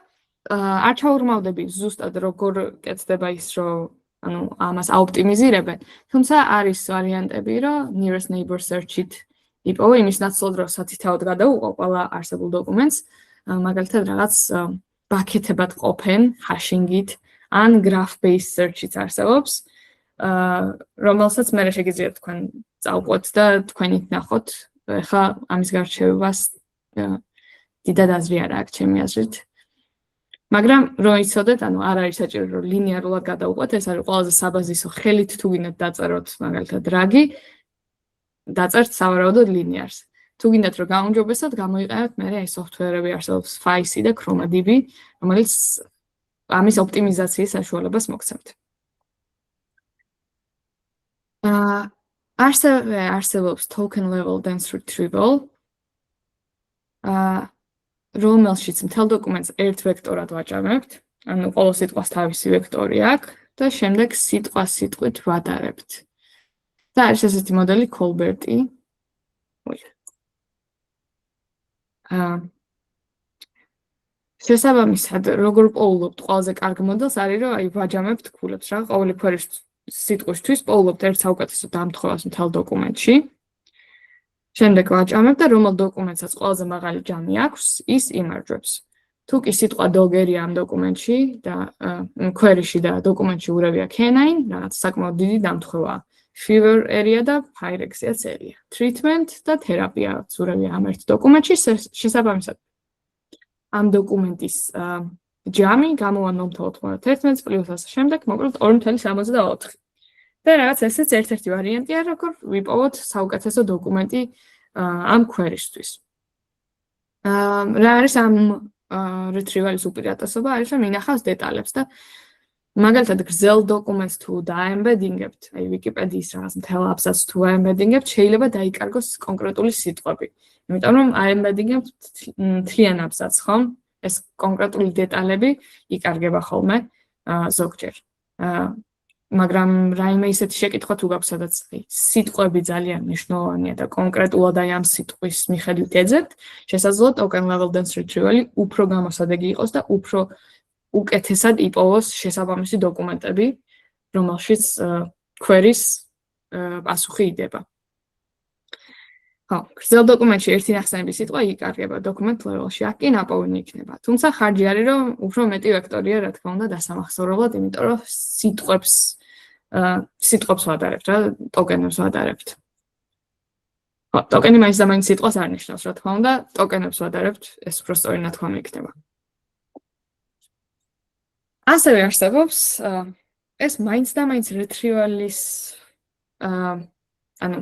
Speaker 1: არ ჩაურმავდები ზუსტად როგორ კეთდება ის, რომ ანუ ამას აოპტიმიზირებენ, თუმცა არის ვარიანტები, რომ nearest neighbor search-ით იპოვო იმის ნაცვლად, რომ სათითაოდ გადაუყო ყველა არსებულ დოკუმენტს, მაგალითად რაღაც ბაქეთებად ყოფენ hashing-ით ან graph-based search-ით არსებობს, რომელსაც მე შეგიძლიათ თქვენ წავყვეთ და თქვენით ნახოთ, ეხლა ამის გარჩევას დიდად აზრი არ აქვს ჩემი აზრით. მაგრამ რო იცოდეთ, ანუ არ არის საჭირო რომ ლინიარულად გადავყვეთ, ეს არის ყველაზე საბაზისო ხელით თუ გინდათ დაწეროთ მაგალითად რაგი, დაწერთ სავარაუდოდ ლინიარს. თუ გინდათ რომ გაუმჯობესოთ, გამოიყენოთ მერე აი სოფტვერები არსებობს FAISI და ChromaDB, რომელიც ამის ოპტიმიზაციის საშუალებას მოგცემთ. ასევე არსებობს token level dense retrieval, რომელშიც მთელ დოკუმენტს ერთ ვექტორად ვაჭამებთ, ანუ ყოველ სიტყვას თავისი ვექტორი აქვს და შემდეგ სიტყვით ვადარებთ. და არის ესეთი მოდელი Colbert-ი. შესაბამისად, როგორ პოულობთ ყველაზე კარგ მოდელს არის, რომ აი ვაჯამებთ ქულებს რა, ყოველი ქვერის სიტყვისთვის პოულობთ ერთ საუკეთესო დამთხოვას მთელ დოკუმენტში. შემდეგ ვაჭამებ და რომელ დოკუმენტსაც ყველაზე მაღალი ჯამი აქვს, ის იმარჯვებს. თუ კი სიტყვა dogger-ია ამ დოკუმენტში და query-ში და დოკუმენტში ურევია canine, რაღაც საკმაოდ დიდი დამთხოვაა. Fever area და pyrexia წერია. Treatment და თერაპიაც ურევია ამ ერთ დოკუმენტში, შესაბამისად. ამ დოკუმენტის ჯამი გამოვა 0.91 პლუს ასე შემდეგ, მოკლედ 2.74. და რაღაც ესეც ერთ-ერთი ვარიანტია, როგორ ვიპოვოთ საუკეთესო დოკუმენტი ამ query-ისთვის. რა არის ამ retrieval-ის უპირატესობა, არის რომ ინახავს დეტალებს და მაგალითად გრძელ დოკუმენტს თუ დაემბედინგებთ, აი ვიკიპედიის რაღაც მთელ აბზაცს თუ აემბედინგებთ, შეიძლება დაიკარგოს კონკრეტული სიტყვები. იმიტომ რომ აემბედინგებთ მთლიან აბზაცს, ხო? ეს კონკრეტული დეტალები იკარგება ხოლმე ზოგჯერ. მაგრამ რაიმე ისეთი შეკითხვა თუ გაქვს, სადაც სიტყვები ძალიან მნიშვნელოვანია და კონკრეტულად აი ამ სიტყვის მიხედვით ეძებთ, შესაძლოა token level dense retrieval-ი უფრო გამოსადეგი იყოს და უფრო უკეთესად იპოვოს შესაბამისი დოკუმენტები, რომელშიც query-ს პასუხი იდება. ხო, გრძელ დოკუმენტში ერთი ნახსენები სიტყვა იკარგება document level-ში, აქ კი ნაპოვნი იქნება. თუმცა ხარჯი არის, რომ უფრო მეტი ვექტორია, რა თქმა უნდა, დასამახსოვრებლად, იმიტომ რომ სიტყვებს ვადარებთ, რა, ტოკენებს ვადარებთ. ხო, ტოკენი მაინც და მაინც სიტყვას არ ნიშნავს, რა თქმა უნდა, ტოკენებს ვადარებთ, ეს უფრო სწორი ნათქვამი იქნება. ასევე არსებობს ეს მაინც და მაინც retrieval-ის ანუ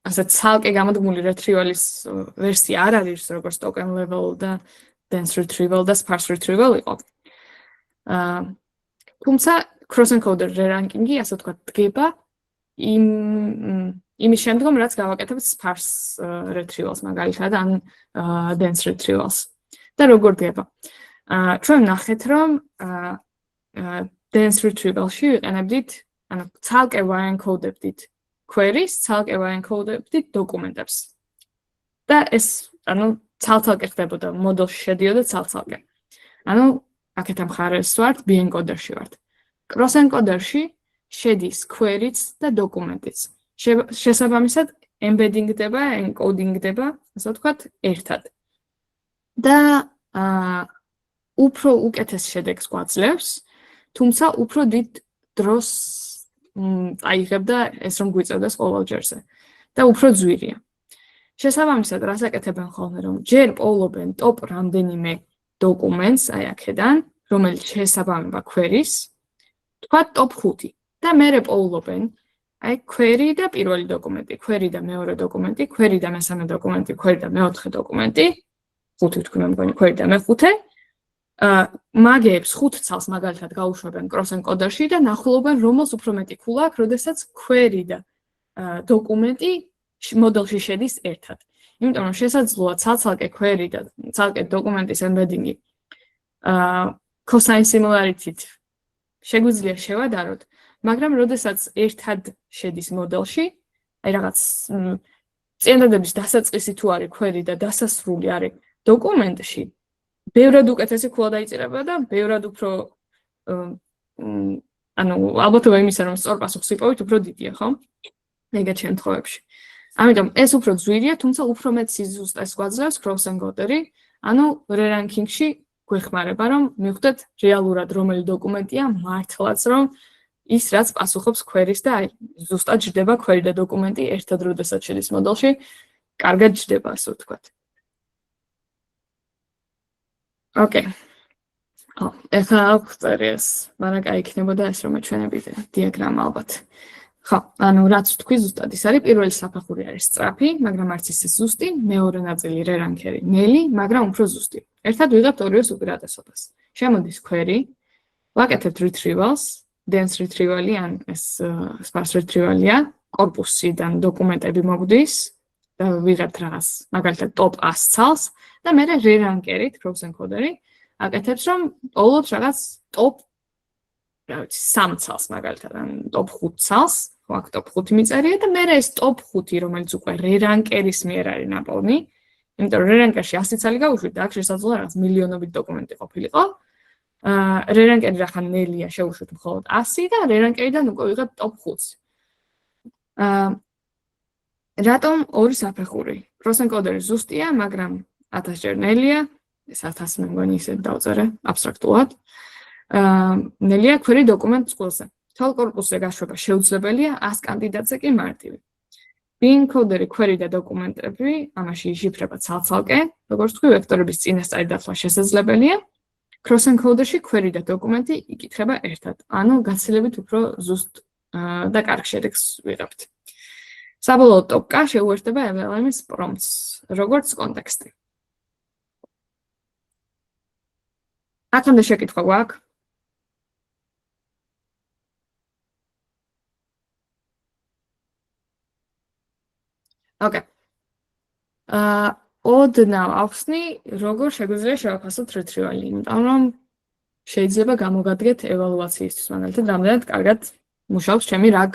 Speaker 1: ასე ცალკე გამოდგმული retrieval-ის ვერსია არ არის, როგორც token level და dense retrieval და sparse retrieval იყო. თუმცა cross encoder re-ranking-ი, ასე ვთქვათ, დგება იმის შემდგომ, რაც გავაკეთებთ sparse retrievals მაგალითად ან dense retrievals. და როგორ დგება? ჩვენ ნახეთ, რომ dense retrieval-ში ვიყენებდით, ანუ ცალკე ვაენკოდებდით queries, ცალკე ვაენკოდებდით დოკუმენტებს. და ეს, ანუ ცალ-ცალკე ხდებოდა, მოდელში შედიოდა ცალ-ცალკე. ანუ აქეთ ამ მხარეს ვართ, b-encoder-ში ვართ. cross encoder-ში შედის query-ც და დოკუმენტიც. შესაბამისად, embedding-დება, encoding-დება, ასე ვთქვათ, ერთად. და უფრო უკეთეს შედეგს გვაძლევს, თუმცა უფრო დიდ დროს აიღებდა ეს რომ გვიწევდეს ყოველ ჯერზე და უფრო ძვირია. შესაბამისად, რას აკეთებენ ხოლმე, რომ ჯერ პოულობენ ტოპ რამდენიმე დოკუმენტს აი აქედან, რომელიც შეესაბამება query-ს, თქვა ტოპ 5 და მერე პოულობენ აი query და პირველი დოკუმენტი, query და მეორე დოკუმენტი, query და მესამე დოკუმენტი, query და მეოთხე დოკუმენტი, 5 თქვი მე მგონი query და მეხუთე. მაგებს 5 ცალს მაგალითად გაუშვებენ cross encoder-ში და ნახულობენ რომელს უფრო მეტი ქულა აქვს, როდესაც query და დოკუმენტი მოდელში შედის ერთად. იმიტომ რომ შესაძლოა ცალ-ცალკე query და ცალკე დოკუმენტის embedding-ი cosine similarity-ით შეგვიძლია შევადაროთ, მაგრამ როდესაც ერთად შედის მოდელში, აი რაღაც წინადადების დასაწყისი თუ არის query და დასასრული არის დოკუმენტში, ბევრად უკეთესი ქულა დაიწერება და ბევრად უფრო ანუ ალბათობა იმისა, რომ სწორ პასუხს იპოვით, უფრო დიდია, ხო? ეგეთ შემთხვევებში. ამიტომ ეს უფრო ძვირია, თუმცა უფრო მეტ სიზუსტეს გვაძლევს cross encoder-ი, ანუ re-ranking-ში გვეხმარება, რომ მივხვდეთ რეალურად რომელი დოკუმენტია მართლაც, რომ ის რაც პასუხობს query-ს და აი ზუსტად ჯდება query და დოკუმენტი ერთად როდესაც შედის მოდელში, კარგად ჯდება, ასე ვთქვათ. Okay. ეხლა ვწერე ეს, მაგრამ კაი იქნებოდა ეს რომ ეჩვენებიდე დიაგრამა ალბათ. ხო, ანუ რაც ვთქვი ზუსტად ის არის, პირველი საფეხური არის სწრაფი, მაგრამ არც ისე ზუსტი, მეორე ნაწილი re-ranker-ი ნელი, მაგრამ უფრო ზუსტი. ერთად ვიღებთ ორივეს უპირატესობას. შემოდის query, ვაკეთებთ retrievals, dense retrieval-ი ან ეს sparse retrieval-ია, კორპუსიდან დოკუმენტები მოგვდის და ვიღებთ რაღაც, მაგალითად top 100 ცალს და მერე re-ranker-ით cross encoder-ი აკეთებს რომ პოულობს რაღაც top რა ვიცი 3 ცალს მაგალითად ან top 5 ცალს, ხო აქ top 5 მიწერია და მერე ეს top 5 რომელიც უკვე re-ranker-ის მიერ არის ნაპოვნი, იმიტომ რომ re-ranker-ში 100 ცალი გავუშვით და აქ შესაძლოა რაღაც მილიონობით დოკუმენტი ყოფილიყო. re-ranker-ი რახან ნელია შევუშვით მხოლოდ 100 და re-ranker-იდან უკვე ვიღებთ top 5-ს. რატომ ორი საფეხური? cross encoder-ი ზუსტია, მაგრამ 1000 ჯერ ნელია, ეს 1000 მე მგონი ისე დავწერე აბსტრაქტულად. ნელია query დოკუმენტ წყვილზე. თვალ კორპუსზე გაშვება შეუძლებელია, 100 კანდიდატზე კი მარტივი. b-encoder-ი query და დოკუმენტები ამაში იშიფრება ცალ-ცალკე, როგორც თქვი, ვექტორების წინასწარი დათვლა შესაძლებელია. cross encoder-ში query და დოკუმენტი იკითხება ერთად, ანუ გაცილებით უფრო ზუსტ და კარგ შედეგს ვიღებთ. საბოლოოდ ტოპკა შეუერთდება LLM-ის prompts, როგორც კონტექსტი. აქამდე შეკითხვა გვაქვს? Okay. ოდნავ ახსნი, როგორ შეგვიძლია შევაფასოთ retrieval-ი, იმიტომ რომ შეიძლება გამოგადგეთ ევალუაციისთვის, მაგალითად, რამდენად კარგად მუშაობს ჩემი RAG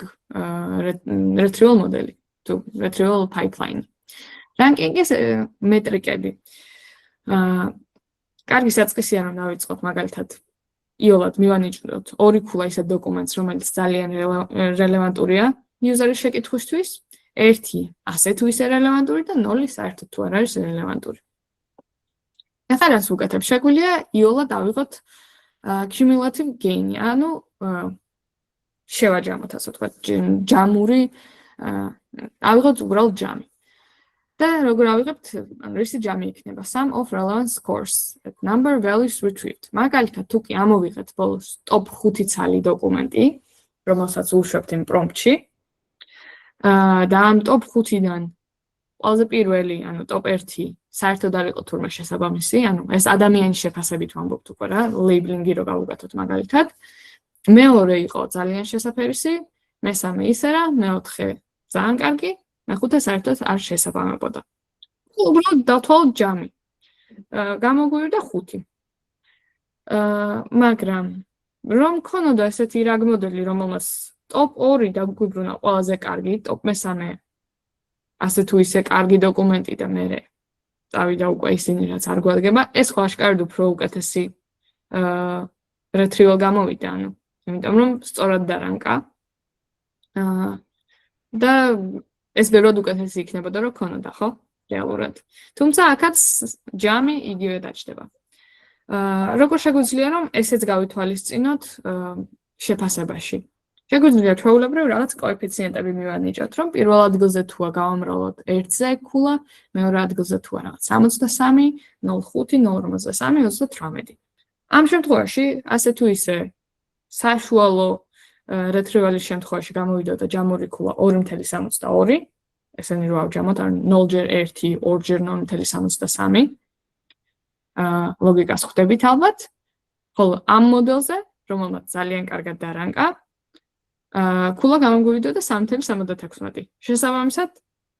Speaker 1: retrieval მოდელი, თუ retrieval pipeline. Ranking-ის მეტრიკები. კარგი საწყისია რომ დავიწყოთ მაგალითად იოლად მივანიჭდოთ ორი ქულა ისეთ დოკუმენტს, რომელიც ძალიან რელევანტურია user-ის შეკითხვისთვის, ერთი ასე თუ ისე რელევანტური და 0 საერთოდ თუ არ არის რელევანტური. ახლა რას ვუკეთებ? შეგვიძლია იოლად ავიღოთ cumulative gain, ანუ შევაჯამოთ ასე ვთქვათ, ჯამური ავიღოთ უბრალოდ ჯამი. და როგორ ავიღებთ, ანუ რისი ჯამი იქნება? Sum of relevant scores at number values retrieved. მაგალითად, თუ კი ამოვიღეთ ბოლოს top 5 ცალი დოკუმენტი, რომელსაც უშვებთ იმ პრომპტში, და ამ top 5-დან ყველაზე პირველი, ანუ top 1 საერთოდ არ იყო თურმე შესაბამისი, ანუ ეს ადამიანის შეფასებით ვამბობთ უკვე რა, labeling-ი რო გავუკეთოთ მაგალითად. მეორე იყო ძალიან შესაფერისი, მესამე ისე რა, მეოთხე ძალიან კარგი, მეხუთე საერთოდ არ შესაბამებოდა. უბრალოდ დავთვალოთ ჯამი. გამოგვივიდა 5. მაგრამ რომ ქონოდა ესეთი RAG მოდელი, რომელმაც top 2 დაგვიბრუნა ყველაზე კარგი, top 3 ასე თუ ისე კარგი დოკუმენტი და მე წავიდა უკვე ისინი რაც არ გვადგება, ეს ხო აშკარად უფრო უკეთესი retrieval გამოვიდა, ანუ იმიტომ რომ სწორად დარანკა. და ეს ბევრად უკეთესი იქნებოდა რომ ქონოდა, ხო? რეალურად. თუმცა აქაც ჯამი იგივე დაჭდება. როგორ შეგვიძლია რომ ესეც გავითვალისწინოთ შეფასებაში? შეგვიძლია ჩვეულებრივ რაღაც კოეფიციენტები მივანიჭოთ, რომ პირველ ადგილზე თუა გავამრავლოთ 1-ზე ქულა, მეორე ადგილზე თუა რაღაც 63, 05, 0.53, 38. ამ შემთხვევაში, ასე თუ ისე საშუალო retrieval-ის შემთხვევაში გამოვიდოდა ჯამური ქულა 2.62, ესენი რო ავჯამოთ, ანუ 0-1, 2-0.63. ლოგიკას ხვდებით ალბათ. ხოლო ამ მოდელზე, რომელმაც ძალიან კარგად დარანკა, ქულა გამოგვივიდოდა 3.76. შესაბამისად,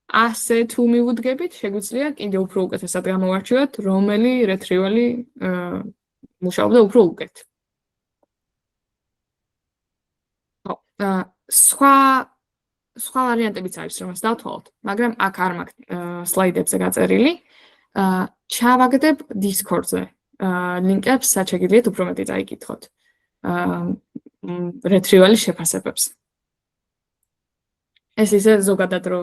Speaker 1: ასე თუ მივუდგებით, შეგვიძლია კიდევ უფრო უკეთესად გამოვარჩიოთ, რომელი retrieval-ი მუშაობდა უფრო უკეთ. სხვა ვარიანტებიც არის, რომელსაც დავთვალოთ, მაგრამ აქ არ მაქვს სლაიდებზე გაწერილი. ჩავაგდებ Discord-ზე ლინკებს, რაც შეგიძლიათ უფრო მეტი წაიკითხოთ. retrieval-ის შეფასებებს. ეს ისე ზოგადად რო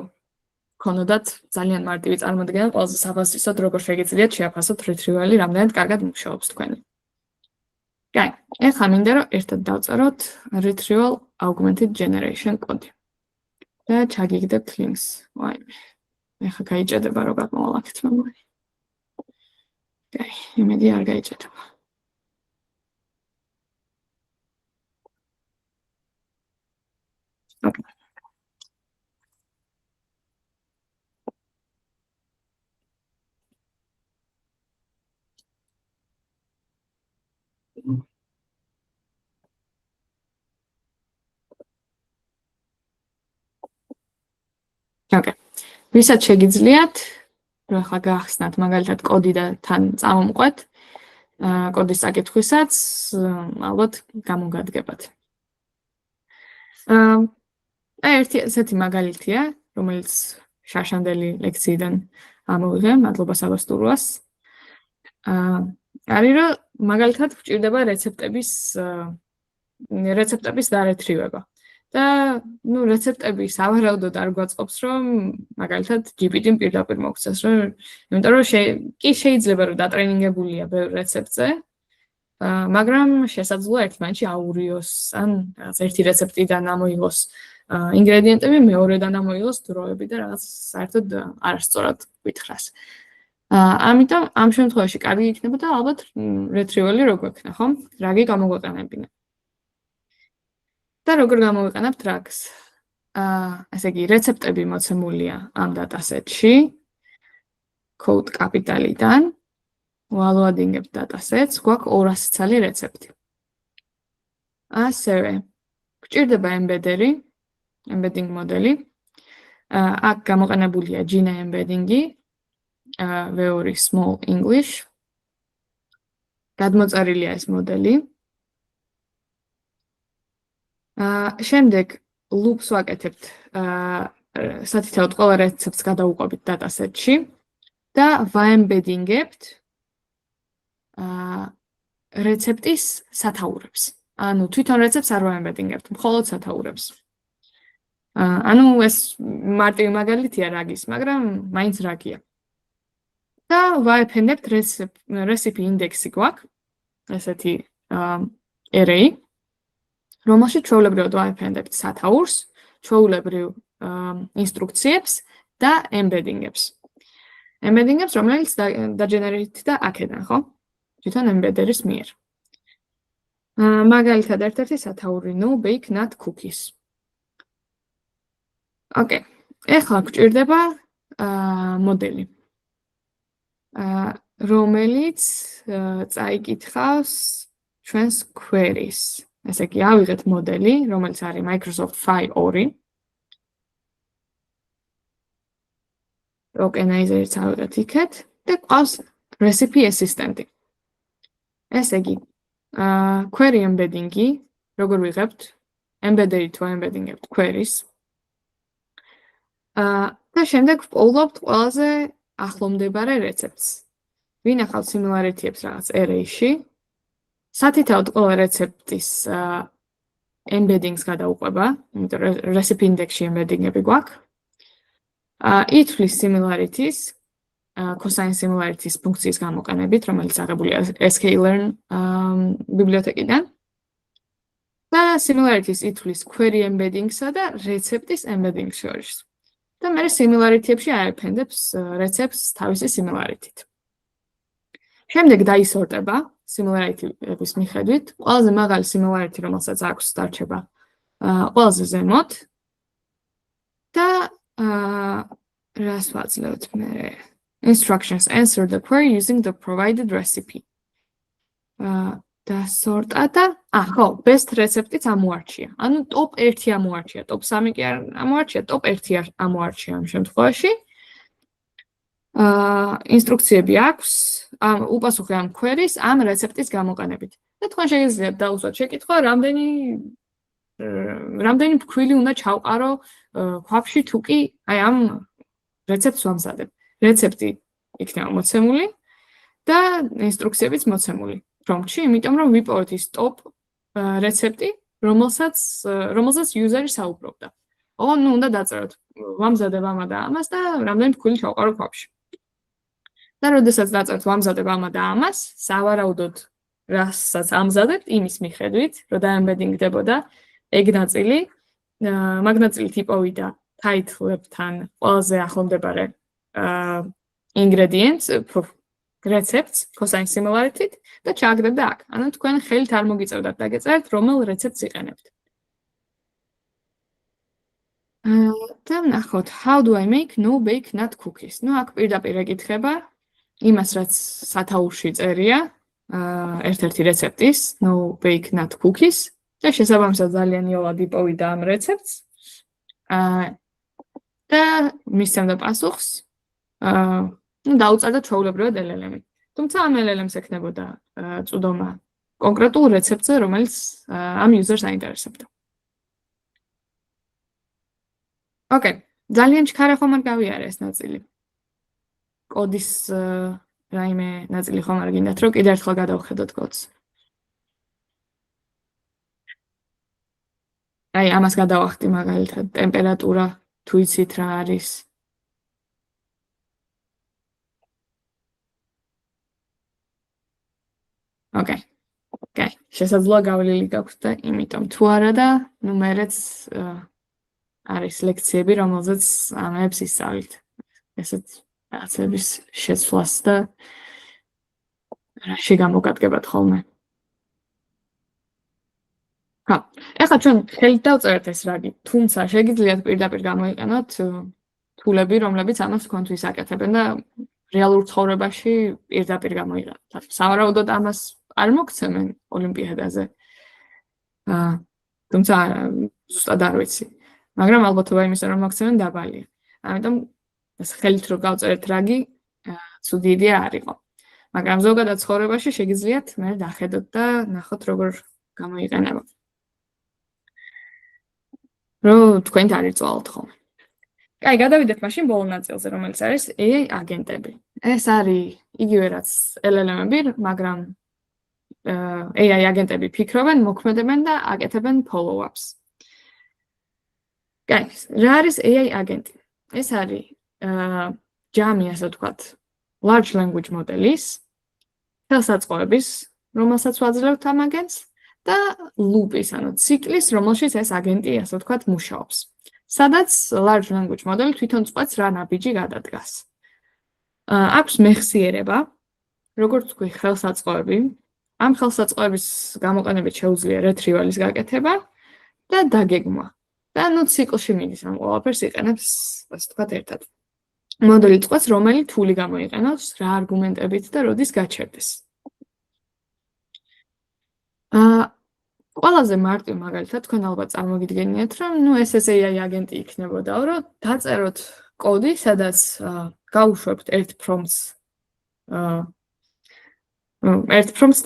Speaker 1: ქონოდათ ძალიან მარტივი წარმოდგენა, ყველაზე საფასისოდ როგორ შეგიძლიათ შეაფასოთ retrieval-ი, რამდენად კარგად მუშაობს თქვენი. კაი, ეხლა მინდა რომ ერთად დავწეროთ retrieval augmented generation კოდი. და ჩაგიგდებთ links. ვაიმე. ეხლა გაიჭედება რო გამოვალახეთ მეგონი. კაი, იმედი არ გაიჭედება. Okay. ვისაც შეგიძლიათ, რომ ახლა გაახსნათ მაგალითად კოდი და თან წამომყვეთ, კოდის საკითხვისაც ალბათ გამოგადგებათ. ერთი ესეთი მაგალითია, რომელიც შაშანდელი ლექციიდან ამოვიღე, მადლობა საბასტუროას. არის რომ მაგალითად გვჭირდება რეცეპტების დარეტრივება. და რეცეპტები სავარაუდოდ არ გვაწყობს, რომ მაგალითად GPT-მ პირდაპირ მოგცეს, იმიტომ რომ კი შეიძლება რომ დატრენინგებულია ბევრ რეცეპტზე, მაგრამ შესაძლოა ერთმანეთში აურიოს, ან რაღაც ერთი რეცეპტიდან ამოიღოს ინგრედიენტები, მეორედან ამოიღოს დროები და რაღაც საერთოდ არასწორად გვითხრას. ამიტომ ამ შემთხვევაში კარგი იქნებოდა ალბათ retrieval-ი რო გვექნა, ხო? RAG-ი გამოგვეყენებინა. და როგორ გამოვიყენებთ RAG-ს? ესე იგი, რეცეპტები მოცემულია ამ dataset-ში, code capital-იდან, ვალოადინგებთ dataset-ს, გვაქვს 200 ცალი რეცეპტი. ასევე, გვჭირდება embedding მოდელი, აქ გამოყენებულია Gina embedding-ი, very small English. გადმოწერილია ეს მოდელი. შემდეგ loops ვაკეთებთ სათითაოდ ყველა რეცეპტს გადავუყვებით dataset-ში და ვაემბედინგებთ რეცეპტის სათაურებს. ანუ თვითონ რეცეპტს არ ვაემბედინგებთ, მხოლოდ სათაურებს. ანუ ეს მარტივი მაგალითია რაგის, მაგრამ მაინც რაგია. და ვაეფენდებთ recipe index-ი გვაქვს, ესეთი array, რომელშიც ჩვეულებრივად ვაეფენდებთ სათაურს, ჩვეულებრივ ინსტრუქციებს და embedding-ებს. Embedding-ებს, რომელიც დაჯენერირდა აქედან, ხო? თვითონ embedder-ის მიერ. მაგალითად, ერთ-ერთი სათაური no bake nut cookies. Okay. ეხლა გვჭირდება მოდელი. რომელიც წაიკითხავს ჩვენს queries. ესე იგი, ავიღეთ მოდელი, რომელიც არის Microsoft Phi 2. Organizer-იც ავიღეთ იქეთ და ყავს recipe assistant-ი. ესე იგი, query embedding-ი, როგორ ვიღებთ? Embedded-ით ვაემბედინგებთ queries. და შემდეგ ვპოულობთ ყველაზე ახლომდებარე რეცეპტს. ვინახავთ similarity-ებს რაღაც array-ში. სათითაოდ ყველა რეცეპტის embeddings გადაუყვება, იმიტომ რომ recipe index-ში embedding-ები გვაქვს. ითვლის similarities, cosine similarities ფუნქციის გამოყენებით, რომელიც აღებულია sklearn ბიბლიოთეკიდან. და similarities ითვლის query embeddings-ა და რეცეპტის embeddings შორის. და მე similarity-ებში აეფენდებს რეცეპტს თავისი similarity-ით. შემდეგ დაისორტება similarity-ების მიხედვით, ყველაზე მაღალი similarity, რომელსაც აქვს დარჩება ყველაზე ზემოთ და რას ვაძლევთ მე? Instructions answer the query using the provided recipe. დასორტა და ხო, best რეცეპტიც ამოარჩია. ანუ top 1 ამოარჩია, top 3 კი არ ამოარჩია, top 1 ამოარჩია ამ შემთხვევაში. ინსტრუქციები აქვს, უპასუხე ამ queries ამ რეცეპტის გამოყენებით. და თქვენ შეგიძლიათ დაუსვათ შეკითხვა, რამდენი ფქვილი უნდა ჩავყარო ქვაბში თუ კი აი ამ რეცეპტს ვამზადებ. რეცეპტი იქნება მოცემული და ინსტრუქციებიც მოცემული prompt-ში, იმიტომ რომ ვიპოვოთ ის top რეცეპტი, რომელსაც user-ი საუბრობდა. ნუ უნდა დაწეროთ, ვამზადებ ამა და ამას და რამდენი ფქვილი ჩავყარო ქვაბში. და როდესაც დაწერთ ვამზადებ ამა და ამას, სავარაუდოდ რასაც ამზადებთ, იმის მიხედვით, რომ დაემბედინგდებოდა ეგ ნაწილი, მაგ ნაწილი ტიპოვი და title-ებთან ყველაზე ახლომდებარე ingredients, recepts, cosine similarity და ჩააგდებდა აქ. ანუ თქვენ ხელით არ მოგიწევდათ დაგეწერთ, რომელ რეცეპტს იყენებთ. და ნახოთ, how do I make no bake nut cookies? ნუ აქ პირდაპირ ეკითხება იმას, რაც სათაურში წერია, ერთ-ერთი რეცეპტის, no bake nut cookies და შესაბამისად ძალიან იოლად იპოვიდა ამ რეცეპტს. და მისცემდა პასუხს, ნუ დაუწერდა ჩვეულებრივად LLM-ი. თუმცა ამ LLM-ს ექნებოდა წვდომა კონკრეტულ რეცეპტზე, რომელიც ამ user-ს აინტერესებდა. Okay, ძალიან ჩქარა ხომ არ გავიარე ეს ნაწილი. კოდის რაიმე ნაწილი ხომ არ გინდათ, რომ კიდევ ერთხელ გადავხედოთ კოდს. აი, ამას გადავახტი მაგალითად, ტემპერატურა, თუ იცით რა არის. Okay. შესაძლოა გავლილი გაქვთ და იმიტომ თუ არა და ნუ მერეც არის ლექციები, რომელზეც ამებს ისწავლით. ესეც რაღაცების შეცვლას და რაში გამოგადგებათ ხოლმე. ეხლა ჩვენ ხელით დავწერეთ ეს რაგი, თუმცა შეგიძლიათ პირდაპირ გამოიყენოთ თულები, რომლებიც ამას თქვენთვის აკეთებენ და რეალურ ცხოვრებაში პირდაპირ გამოიყენოთ. სავარაუდოდ ამას არ მოგცემენ ოლიმპიადაზე. თუმცა ზუსტად არ ვიცი. მაგრამ ალბათობა იმისა, რომ მოგცემენ დაბალია. ამიტომ ეს ხელით რო გავწერეთ რაგი, ცუდი იდეა არ იყო. მაგრამ ზოგადად ცხოვრებაში შეგიძლიათ მე დახედოთ და ნახოთ როგორ გამოიყენება. რომ თქვენ დარიწვალოთ ხოლმე. კაი, გადავიდეთ მაშინ ბოლო ნაწილზე, რომელიც არის AI აგენტები. ეს არის იგივე რაც LLM-ები, მაგრამ AI აგენტები ფიქრობენ, მოქმედებენ და აკეთებენ follow-ups. კაი, რა არის AI აგენტი? ეს არის ჯამი, ასე ვთქვათ, large language model-ის, ხელსაწყოების, რომელსაც ვაძლევთ ამ აგენტს და loop-ის, ანუ ციკლის, რომელშიც ეს აგენტი, ასე ვთქვათ, მუშაობს. სადაც large language model თვითონ წყვეტს რა ნაბიჯი გადადგას. აქვს მეხსიერება, როგორც თქვი, ხელსაწყოები. ამ ხელსაწყოების გამოყენებით შეუძლია retrieval-ის გაკეთება და დაგეგმვა. და ციკლში მიდის ამ ყველაფერს იყენებს, ასე ვთქვათ, ერთად. მოდელი წყვეტს, რომელი თული გამოიყენოს, რა არგუმენტებით და როდის გაჩერდეს. ყველაზე მარტივ მაგალითად თქვენ ალბათ წარმოგიდგენიათ, რომ ეს AI აგენტი იქნებოდაო, რომ დაწეროთ კოდი, სადაც გაუშვებთ ერთ პრომპტს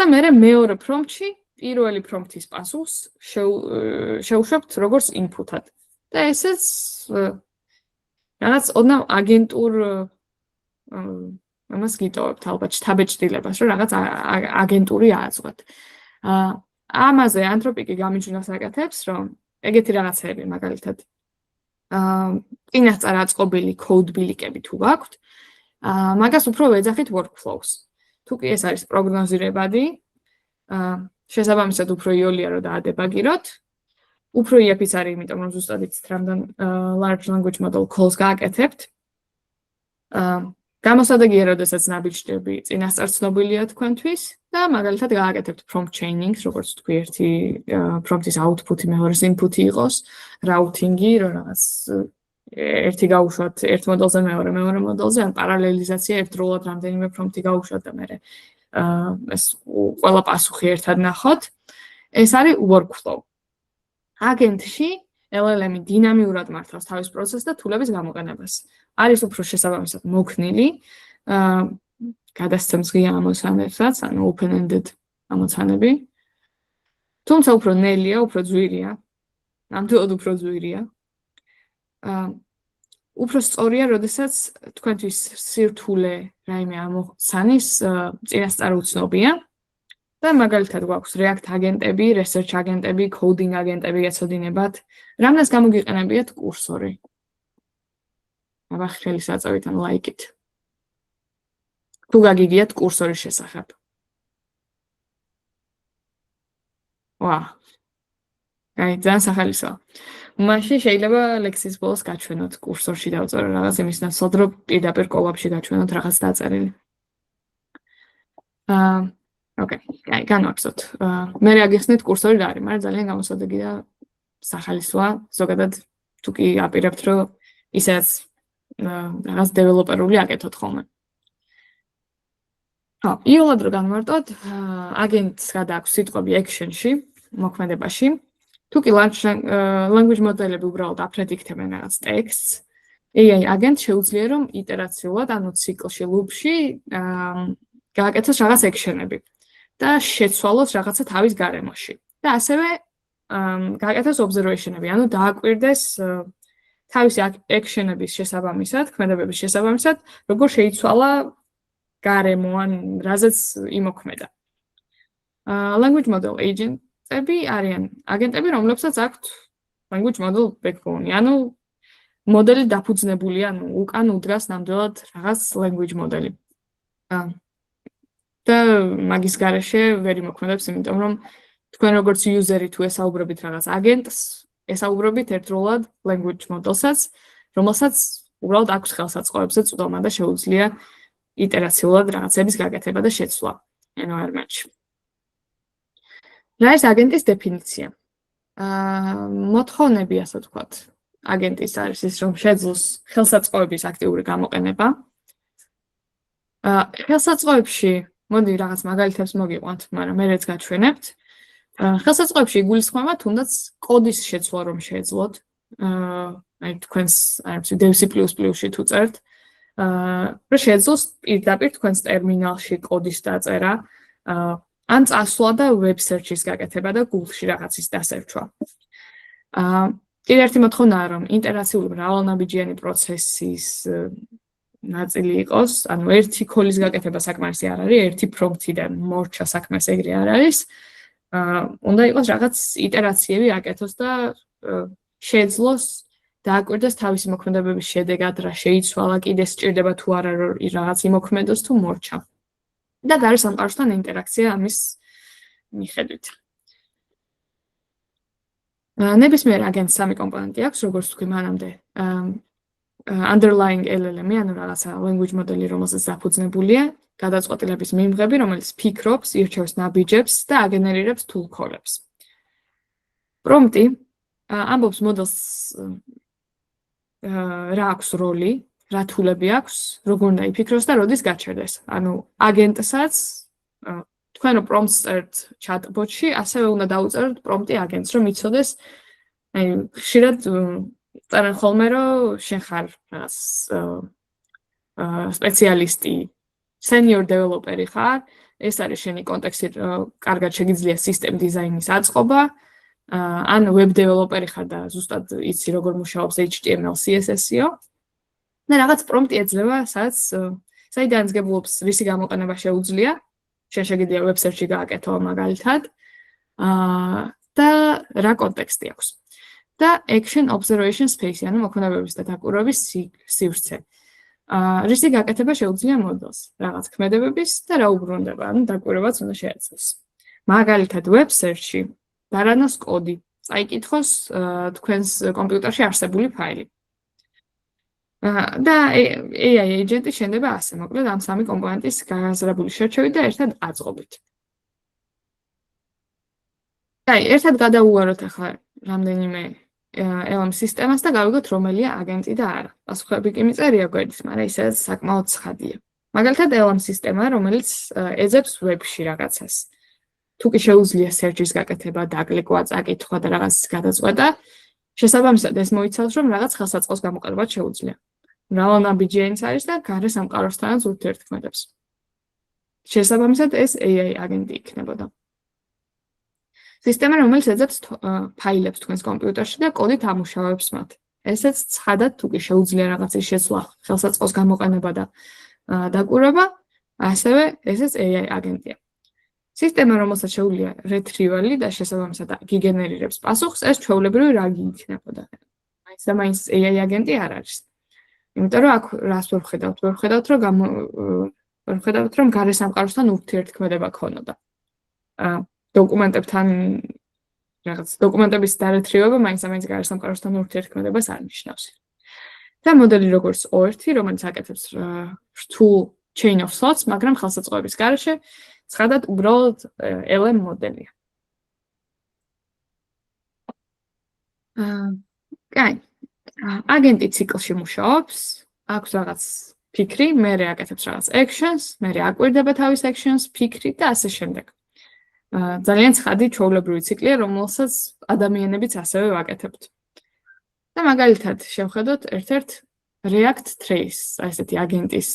Speaker 1: და მერე მეორე პრომპტში პირველი პრომპტის პასუხს შევუშვებთ როგორც input-ად. და ესეც რაღაც ოდნავ აგენტურ ამას გიტოვებთ ალბათ შთაბეჭდილებას, რომ რაღაც აგენტური ააწყვეთ. ამაზე ანთროპიკი გამიჯვნას აკეთებს, რომ ეგეთი რაღაცები მაგალითად წინასწარ აწყობილი code ბილიკები თუ გაქვთ, მაგას უფრო ვეძახით workflows. თუ კი ეს არის პროგნოზირებადი, შესაბამისად უფრო იოლია რომ დაადებაგიროთ, უფრო იაფიც არის, იმიტომ რომ ზუსტად იცით რამდენ large language model calls გააკეთებთ. გამოსადეგია, როდესაც ნაბიჯები წინასწარ ცნობილია თქვენთვის და მაგალითად გააკეთებთ prompt chaining-ს, როგორც თქვი, ერთი prompt-ის output-ი მეორეს input-ი იყოს, routing-ი, რომ რაღაც ერთი გაუშვათ ერთ მოდელზე მეორე მოდელზე, ან პარალელიზაცია ერთდროულად რამდენიმე prompt-ი გაუშვათ და მერე ეს ყველა პასუხი ერთად ნახოთ. ეს არის workflow. აგენტში LLM-ი დინამიურად მართავს თავის პროცესს და თულების გამოყენებას. არის უფრო შესაბამისად მოქნილი, გადასცემს ღია ამოცანებსაც, ანუ open-ended ამოცანები. თუმცა უფრო ნელია, უფრო ძვირია. ნამდვილად უფრო ძვირია. უფრო სწორია, როდესაც თქვენთვის სირთულე რაიმე ამოცანის წინასწარ უცნობია. და მაგალითად გვაქვს React აგენტები, research აგენტები, coding აგენტები გეცოდინებათ. რამდენს გამოგიყენებიათ კურსორი. აბა ხელის აწევით ან like-ით. თუ გაგიგიათ კურსორის შესახებ. აი, ძალიან სახალისოა. მაშინ შეიძლება ლექსის ბოლოს გაჩვენოთ კურსორში დავწერო რაღაც იმის ნაცვლად, რომ პირდაპირ კოლაბში გაჩვენოთ რაღაც დაწერილი. ოკეი, აი, განვახსოვთ. მე აგიხსნით კურსორი რა არის, მაგრამ ძალიან გამოსადეგი და სახალისოა. ზოგადად თუ კი აპირებთ, რომ ისეც რაღაც დეველოპერული აკეთოთ ხოლმე. იოლად რო განვარტოთ, აგენტს გადააქვს სიტყვები action-ში, მოქმედებაში. თუ კი large language model-ები უბრალოდ აფრედიქთებენ რაღაც ტექსტს, AI აგენტს შეუძლია რომ iterაციულად, ანუ ციკლში, loop-ში გააკეთოს რაღაც action-ები და შეცვალოს რაღაცა თავის გარემოში. და ასევე გააკეთოს observation-ები, ანუ დააკვირდეს თავისი action-ების შესაბამისად, ქმედებების შესაბამისად, როგორ შეიცვალა გარემო ან რაზეც იმოქმედა. Language model agent-ები არიან აგენტები, რომლებსაც აქვთ language model backbone-ი, ანუ მოდელი დაფუძნებული, ანუ უკან უდგას ნამდვილად რაღაც language model-ი. და მაგის გარეშე ვერ იმოქმედებს, იმიტომ რომ თქვენ როგორც user-ი თუ ესაუბრებით რაღაც აგენტს, ესაუბრებით ერთდროულად language model-საც, რომელსაც უბრალოდ აქვს ხელსაწყოებზე წვდომა და შეუძლია iterაციულად რაღაცების გაკეთება და შეცვლა environment-ში. რა არის აგენტის დეფინიცია? მოთხოვნები, ასე ვთქვათ, აგენტის არის ის, რომ შეძლოს ხელსაწყოების აქტიური გამოყენება. ხელსაწყოებში, მოდი რაღაც მაგალითებს მოგიყვანთ, მაგრამ მერეც გაჩვენებთ. ხელსაწყოებში იგულისხმება თუნდაც კოდის შეცვლა რომ შეეძლოთ, აი თქვენს Dev++-ში თუ წერთ, რომ შეძლოს პირდაპირ თქვენს ტერმინალში კოდის დაწერა, ან წასვლა და web search-ის გაკეთება და Google-ში რაღაცის დასერჩვა. კიდევ ერთი მოთხოვნაა, რომ ინტერაქციული მრავალნაბიჯიანი პროცესის ნაწილი იყოს, ანუ ერთი ქოლის გაკეთება საკმარისი არ არის, ერთი პრომპტიდან მორჩა საქმეს ეგრე არ არის. უნდა იყოს რაღაც iterაციები აკეთოს და შეძლოს დააკვირდეს თავისი მოქმედებების შედეგად რა შეიცვალა, კიდე სჭირდება თუ არა რომ რაღაც იმოქმედოს თუ მორჩა. და გარე სამყაროსთან ინტერაქცია ამის მიხედვით. ნებისმიერ აგენტს სამი კომპონენტი აქვს, როგორც თქვი მანამდე. Underlying LLM-ი, ანუ რაღაცა language model-ი, რომელსაც დაფუძნებულია, გადაწყვეტილების მიმღები, რომელიც ფიქრობს, ირჩევს ნაბიჯებს და აგენერირებს tool call-ებს. პრომპტი ამბობს მოდელს რა აქვს როლი, რა თულები აქვს, როგორ უნდა იფიქროს და როდის გაჩერდეს. ანუ აგენტსაც თქვენ რო პრომპტს წერთ chat-bot-ში, ასევე უნდა დაუწეროთ პრომპტი აგენტს, რომ იცოდეს, აი, ხშირად წერენ ხოლმე, რომ შენ ხარ რაღაც სპეციალისტი, senior developer-ი ხარ, ეს არის შენი კონტექსტი, კარგად შეგიძლია system design-ის აწყობა, ან web developer-ი ხარ და ზუსტად იცი როგორ მუშაობს HTML, CSS-io. და რაღაც პრომპტი ეძლევა, საიდან ძგებულობს რისი გამოყენება შეუძლია. შენ შეგიძლია web search-ი გააკეთო მაგალითად. და რა კონტექსტი აქვს. და action observation space, ანუ მოქმედებების და დაკვირვების სივრცე. რისი გაკეთება შეუძლია მოდელს, რაღაც ქმედებების და რა უბრუნდება, ანუ დაკვირვებაც უნდა შეეძლოს. მაგალითად web search-ში დარანოს კოდი, წაიკითხოს თქვენს კომპიუტერში არსებული ფაილი. და AI agent-ი შენდება ასე, მოკლედ ამ სამი კომპონენტის განაზრებული შერჩევით და ერთად აწყობით. აი, ერთად გადავუაროთ ახლა რამდენიმე LM სისტემას და გავიგოთ რომელია აგენტი და არა. პასუხები კი მიწერია გვერდით, მაგრამ ისედაც საკმაოდ ცხადია. მაგალითად LM სისტემა, რომელიც ეძებს web-ში რაღაცას. თუ კი შეუძლია search-ის გაკეთება, დაკლიკვა, წაკითხვა და რაღაცის გადაწყვეტა, შესაბამისად ეს მოიცავს, რომ რაღაც ხელსაწყოს გამოყენებაც შეუძლია. მრავალნაბიჯიანიც არის და გარე სამყაროსთანაც ურთიერთქმედებს. შესაბამისად ეს AI აგენტი იქნებოდა. სისტემა, რომელიც ეძებს ფაილებს თქვენს კომპიუტერში და კოდით ამუშავებს მათ. ესეც ცხადად თუ კი შეუძლია რაღაცის შეცვლა, ხელსაწყოს გამოყენება და დაკვირვება, ასევე ესეც AI აგენტია. სისტემა, რომელსაც შეუძლია retrieval-ი და შესაბამისად გიგენერირებს პასუხს, ეს ჩვეულებრივი რაგი იქნებოდა. მაინც და მაინც AI აგენტი არ არის. იმიტომ რომ აქ რას ვერ ვხედავთ, რომ გარე სამყაროსთან ურთიერთქმედება ქონოდა. დოკუმენტებთან რაღაც დოკუმენტების დარეტრიება მაინც და მაინც გარე სამყაროსთან ურთიერთქმედებას არ ნიშნავს. და მოდელი როგორც O1, რომელიც აკეთებს რთულ chain of thoughts, მაგრამ ხელსაწყოების გარეშე ცხადად უბრალოდ LM მოდელია. კაი. აგენტი ციკლში მუშაობს, აქვს რაღაც ფიქრი, მერე აკეთებს რაღაც actions, მერე აკვირდება თავის actions, ფიქრი და ასე შემდეგ. ძალიან ცხადი ჩვეულებრივი ციკლია, რომელსაც ადამიანებიც ასევე ვაკეთებთ. და მაგალითად შევხედოთ ერთ-ერთ React Trace, ესეთი აგენტის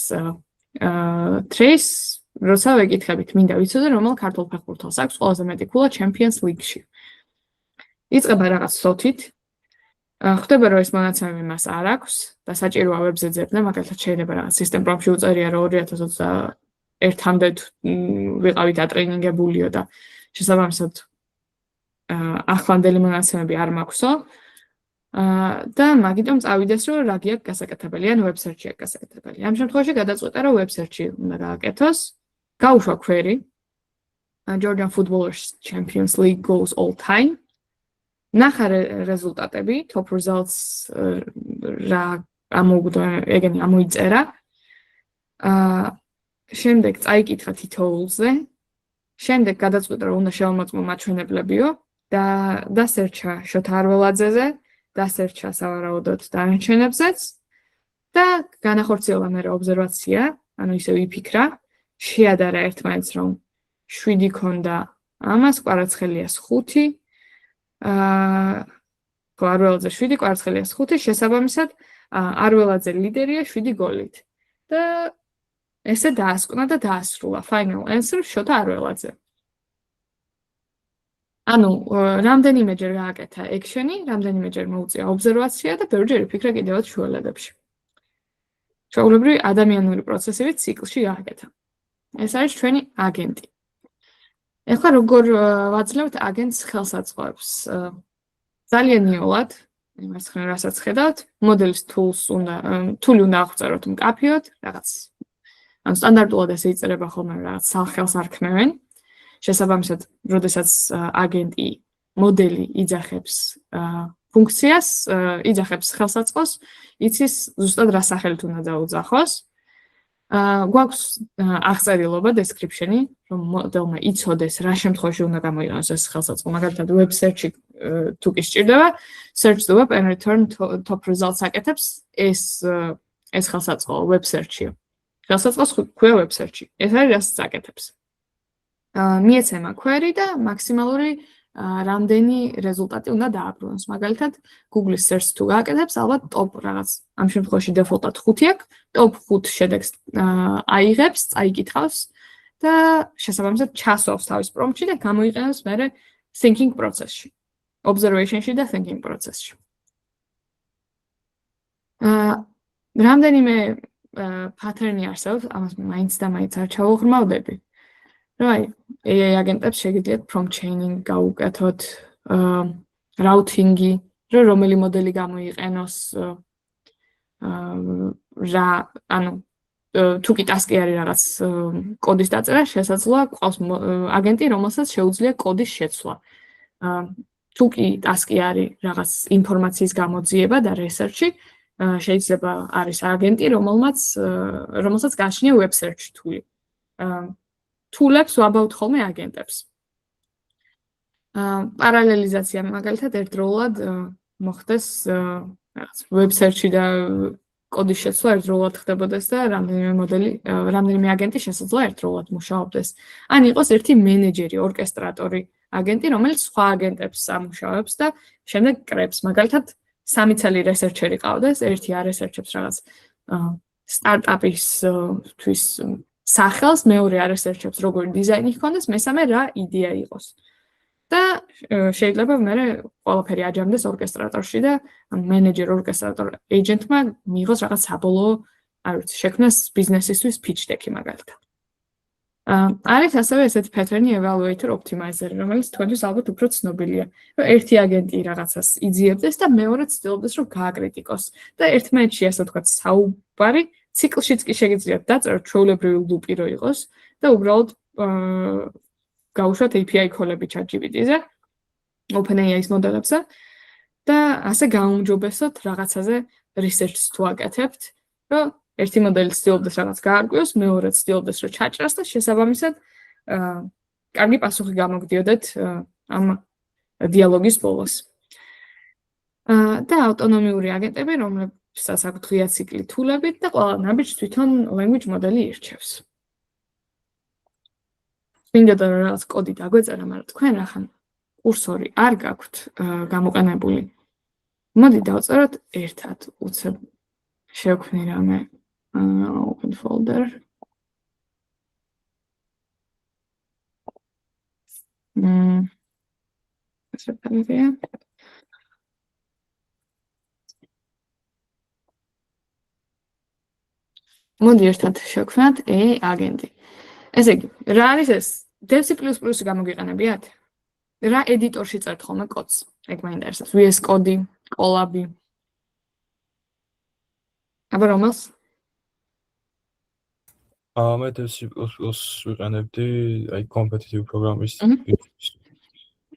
Speaker 1: trace, როცა ვეკითხებით, მინდა ვიცოდე, რომელ ქართულ ფეხბურთელს აქვს ყველაზე მეტი ქულა Champions League-ში. იწყება რაღაც სოთით. ხდება რომ ეს მონაცემები მას არ აქვს და საჭიროა web-ზე ძებნა, მაგალითად შეიძლება რაღაც system prompt-ში უწერია რომ 2021-მდე ვიყავით ატრენინგებულიო და შესაბამისად ახლანდელი მონაცემები არ მაქვსო. და მაგიტომ წავიდეს რომ რა გიაქვს გასაკეთებელი, ან web search-ი აქვს გასაკეთებელი. ამ შემთხვევაში გადაწყვეტა რომ web search-ი უნდა გააკეთოს. გაუშვა query Georgian Footballers Champions League goals all time. ნახა რეზულტატები, top results რა ამოიწერა. შემდეგ წაიკითხა თითოეულზე. შემდეგ გადაწყვეტა რომ უნდა შევამოწმო მაჩვენებლებიო და დასერჩა შოთა არველაძეზე, დასერჩა სავარაუდოდ დანარჩენებზეც და განახორციელა მერე ობზერვაცია, ანუ ისევ იფიქრა, შეადარა ერთმანეთს რომ 7 ქონდა ამას, კვარაცხელიას 5. ხო, არველაძე 7, კვარცხელიას 5, შესაბამისად არველაძე ლიდერია 7 გოლით. და ესე დაასკვნა და დაასრულა. Final answer შოთა არველაძე. ანუ რამდენიმეჯერ გააკეთა action-ი, რამდენიმეჯერ მოუწია ობზერვაცია და ბევრჯერ იფიქრა კიდევაც შუალედებში. ჩვეულებრივი ადამიანური პროცესებით ციკლში გააკეთა. ეს არის ჩვენი აგენტი. ეხლა როგორ ვაძლევთ აგენტს ხელსაწყოებს? ძალიან იოლად, იმას ხარ რასაც ხედავთ, მოდელის თული უნდა აღწეროთ მკაფიოდ, რაღაც ანუ სტანდარტულად ესე იწერება ხოლმე რაღაც სახელს არქმევენ. შესაბამისად, როდესაც აგენტი მოდელი იძახებს ფუნქციას, იძახებს ხელსაწყოს, იცის ზუსტად რა სახელით უნდა დაუძახოს. გვაქვს აღწერილობა description-ი, რომ მოდელმა იცოდეს რა შემთხვევაში უნდა გამოიყენოს ეს ხელსაწყო. მაგალითად, web search-ი თუ კი სჭირდება, search the web and return top results აკეთებს ეს ხელსაწყო web search-ი. ხელსაწყოს ქვია web search-ი. ეს არის რასაც აკეთებს. მიეცემა query და მაქსიმალური რამდენი რეზულტატი უნდა დააბრუნოს. მაგალითად, Google-ის search თუ გააკეთებს, ალბათ top რაღაც, ამ შემთხვევაში default-ად 5 აქვს, top 5 შედეგს აიღებს, წაიკითხავს და შესაბამისად ჩასვავს თავის prompt-ში და გამოიყენებს მერე thinking process-ში, observation-ში და thinking process-ში. რამდენიმე pattern-ი არსებობს, ამას მაინც და მაინც არ ჩავუღრმავდები. Right, AI აგენტებს შეგიძლიათ prompt chaining გაუკეთოთ, routing-ი, რომელი მოდელი გამოიყენოს, რა, ანუ თუ კი ტასკი არის რაღაც კოდის დაწერა, შესაძლოა ყავს აგენტი, რომელსაც შეუძლია კოდის შეცვლა. თუ კი ტასკი არის რაღაც ინფორმაციის გამოძიება და research-ი, შეიძლება არის აგენტი, რომელსაც გააჩნია web search tool-ი. Toolებს ვაბავთ ხოლმე აგენტებს. პარალელიზაცია მაგალითად ერთდროულად მოხდეს რაღაც web search-ი და კოდის შეცვლა ერთდროულად ხდებოდეს და რამდენიმე აგენტი შესაძლოა ერთდროულად მუშაობდეს. ან იყოს ერთი მენეჯერი, ორკესტრატორი აგენტი, რომელიც სხვა აგენტებს ამუშავებს და შემდეგ კრებს. მაგალითად, 3 წელი researcher-ი ყავდეს, ერთი researcher-ებს რაღაც სტარტაპის თვის სახელს, მეორე researcher-ებს როგორი დიზაინი ჰქონდეს, მესამე რა იდეა იყოს. და შეიძლება მერე ყველაფერი აჯამდეს ორკესტრატორში და მენეჯერ ორკესტრატორ agent-მა მიიღოს რაღაც საბოლოო, არ ვიცი, შექმნას ბიზნესისთვის pitch deck-ი მაგალითად. არის ასევე ესეთი pattern-ი evaluator optimizer, რომელიც თქვენთვის ალბათ უფრო ცნობილია. რომ ერთი აგენტი რაღაცას იძიებდეს და მეორე ცდილობდეს რომ გააკრიტიკოს და ერთმანეთში ასე ვთქვათ საუბარი ციკლშიც კი შეგიძლიათ დაწეროთ ჩვეულებრივი ლუპი რო იყოს და უბრალოდ გაუშვათ API call-ები ChatGPT-ზე, OpenAI-ის მოდელებზე და ასე გაუმჯობესოთ რაღაცაზე research-ს თუ აკეთებთ, რომ ერთი მოდელი ცდილობდეს რაღაც გაარკვიოს, მეორე ცდილობდეს რომ ჩაჭრას და შესაბამისად კარგი პასუხი გამოგდიოდეთ ამ დიალოგის ბოლოს. და ავტონომიური აგენტები, რომლებსაც აქვთ ღია ციკლი თულებით და ყველა ნაბიჯს თვითონ language მოდელი ირჩევს. მინდა და რაღაც კოდი დაგვეწერა, მაგრამ თქვენ ახლა კურსორი არ გაქვთ გამოყენებული. მოდი დავწეროთ ერთად, უცებ შევქმნი რამე open folder. ეს რა მოდი ერთად შევქმნათ აგენტი. ესე იგი, რა არის ეს? Dev++-ი გამოგიყენებიათ? რა ედიტორში წერთ ხოლმე კოდს? ეგ მაინტერესებს. VS Code, Colab. აბა რომელს?
Speaker 3: მე Dev++ ვიყენებდი, აი competitive programmist.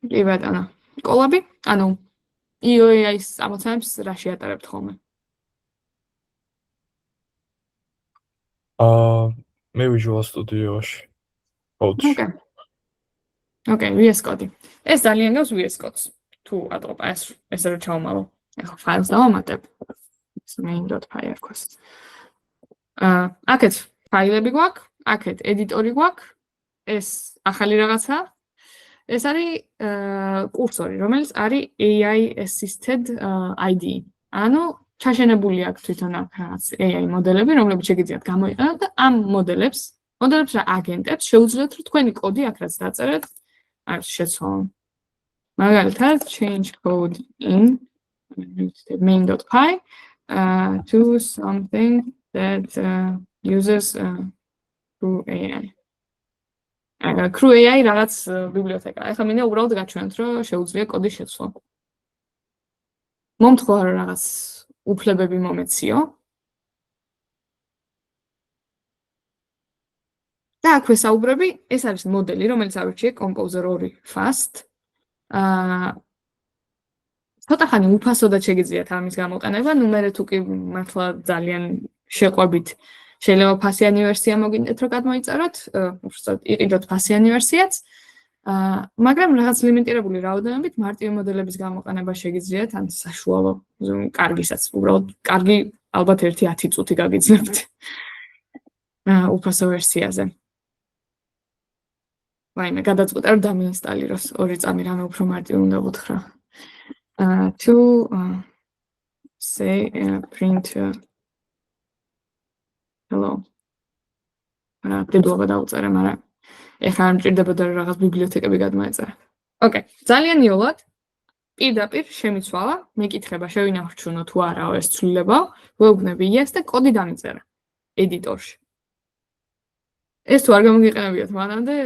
Speaker 1: კი ბატონო. Colab? ანუ EOI-ის ამოცანებს რა შეატარებთ ხოლმე?
Speaker 3: მე Visual Studio-ში.
Speaker 1: Okay, VS Code. ეს ძალიან გავს VS Code-ს. თუ ატყობ ესე რომ ჩავმალო. ახლა ფაილს დავამატებ. main.py აქვს. აქეთ ფაილები გვაქვს, აქეთ ედიტორი გვაქვს. ეს ახალი რაღაცა. ეს არის კურსორი, რომელიც არის AI assisted IDE. ანუ ჩაშენებული აქვს თვითონ აქ რაღაც AI მოდელები, რომლებიც შეგიძლიათ გამოიყენოთ და ამ მოდელებს რა აგენტებს შეუძლიათ რომ თქვენი კოდი აქ რაც დაწერეთ, არის შეცვალონ. მაგალითად, change code in main.py to something that uses Crew AI. Crew AI რაღაც ბიბლიოთეკა. ახლა მინდა უბრალოდ გაჩვენოთ, რომ შეუძლია კოდი შეცვალო. მომთხოვა რომ რაღაც უფლებები მომეციო. და აქვე საუბრები, ეს არის მოდელი, რომელიც ავირჩიე Composer 2 Fast. ცოტა ხანი უფასოდაც შეგიძლიათ ამის გამოყენება, ნუ მე თუ კი მართლა ძალიან შეყვებით შეიძლება ფასიანი ვერსია მოგინდეთ რომ გადმოიწეროთ, უბრალოდ იყიდოთ ფასიანი ვერსიაც. მაგრამ რაღაც ლიმიტირებული რაოდენობით მარტივი მოდელების გამოყენება შეგიძლიათ, ან საშუალო, კარგისაც, უბრალოდ კარგი ალბათ 1-10 წუთი გაგიძლებთ. უფასო ვერსიაზე. ვაიმე, გადაწყვეტა რომ დამიინსტალიროს 2 წამი რამე უფრო მარტივი უნდა ვუთხრა. To say print hello. დედლობა დაუწერე, მაგრამ ეხლა არ მჭირდებოდა რომ რაღაც ბიბლიოთეკები გადმოეწერა. ოკეი, ძალიან იოლად პირდაპირ შემიცვალა, მეკითხება შევინახჩუნო თუ არაო ეს ცვლილება, ვეუბნები yes და კოდი დამიწერა ედიტორში. ეს თუ არ გამოგიყენებიათ მანამდე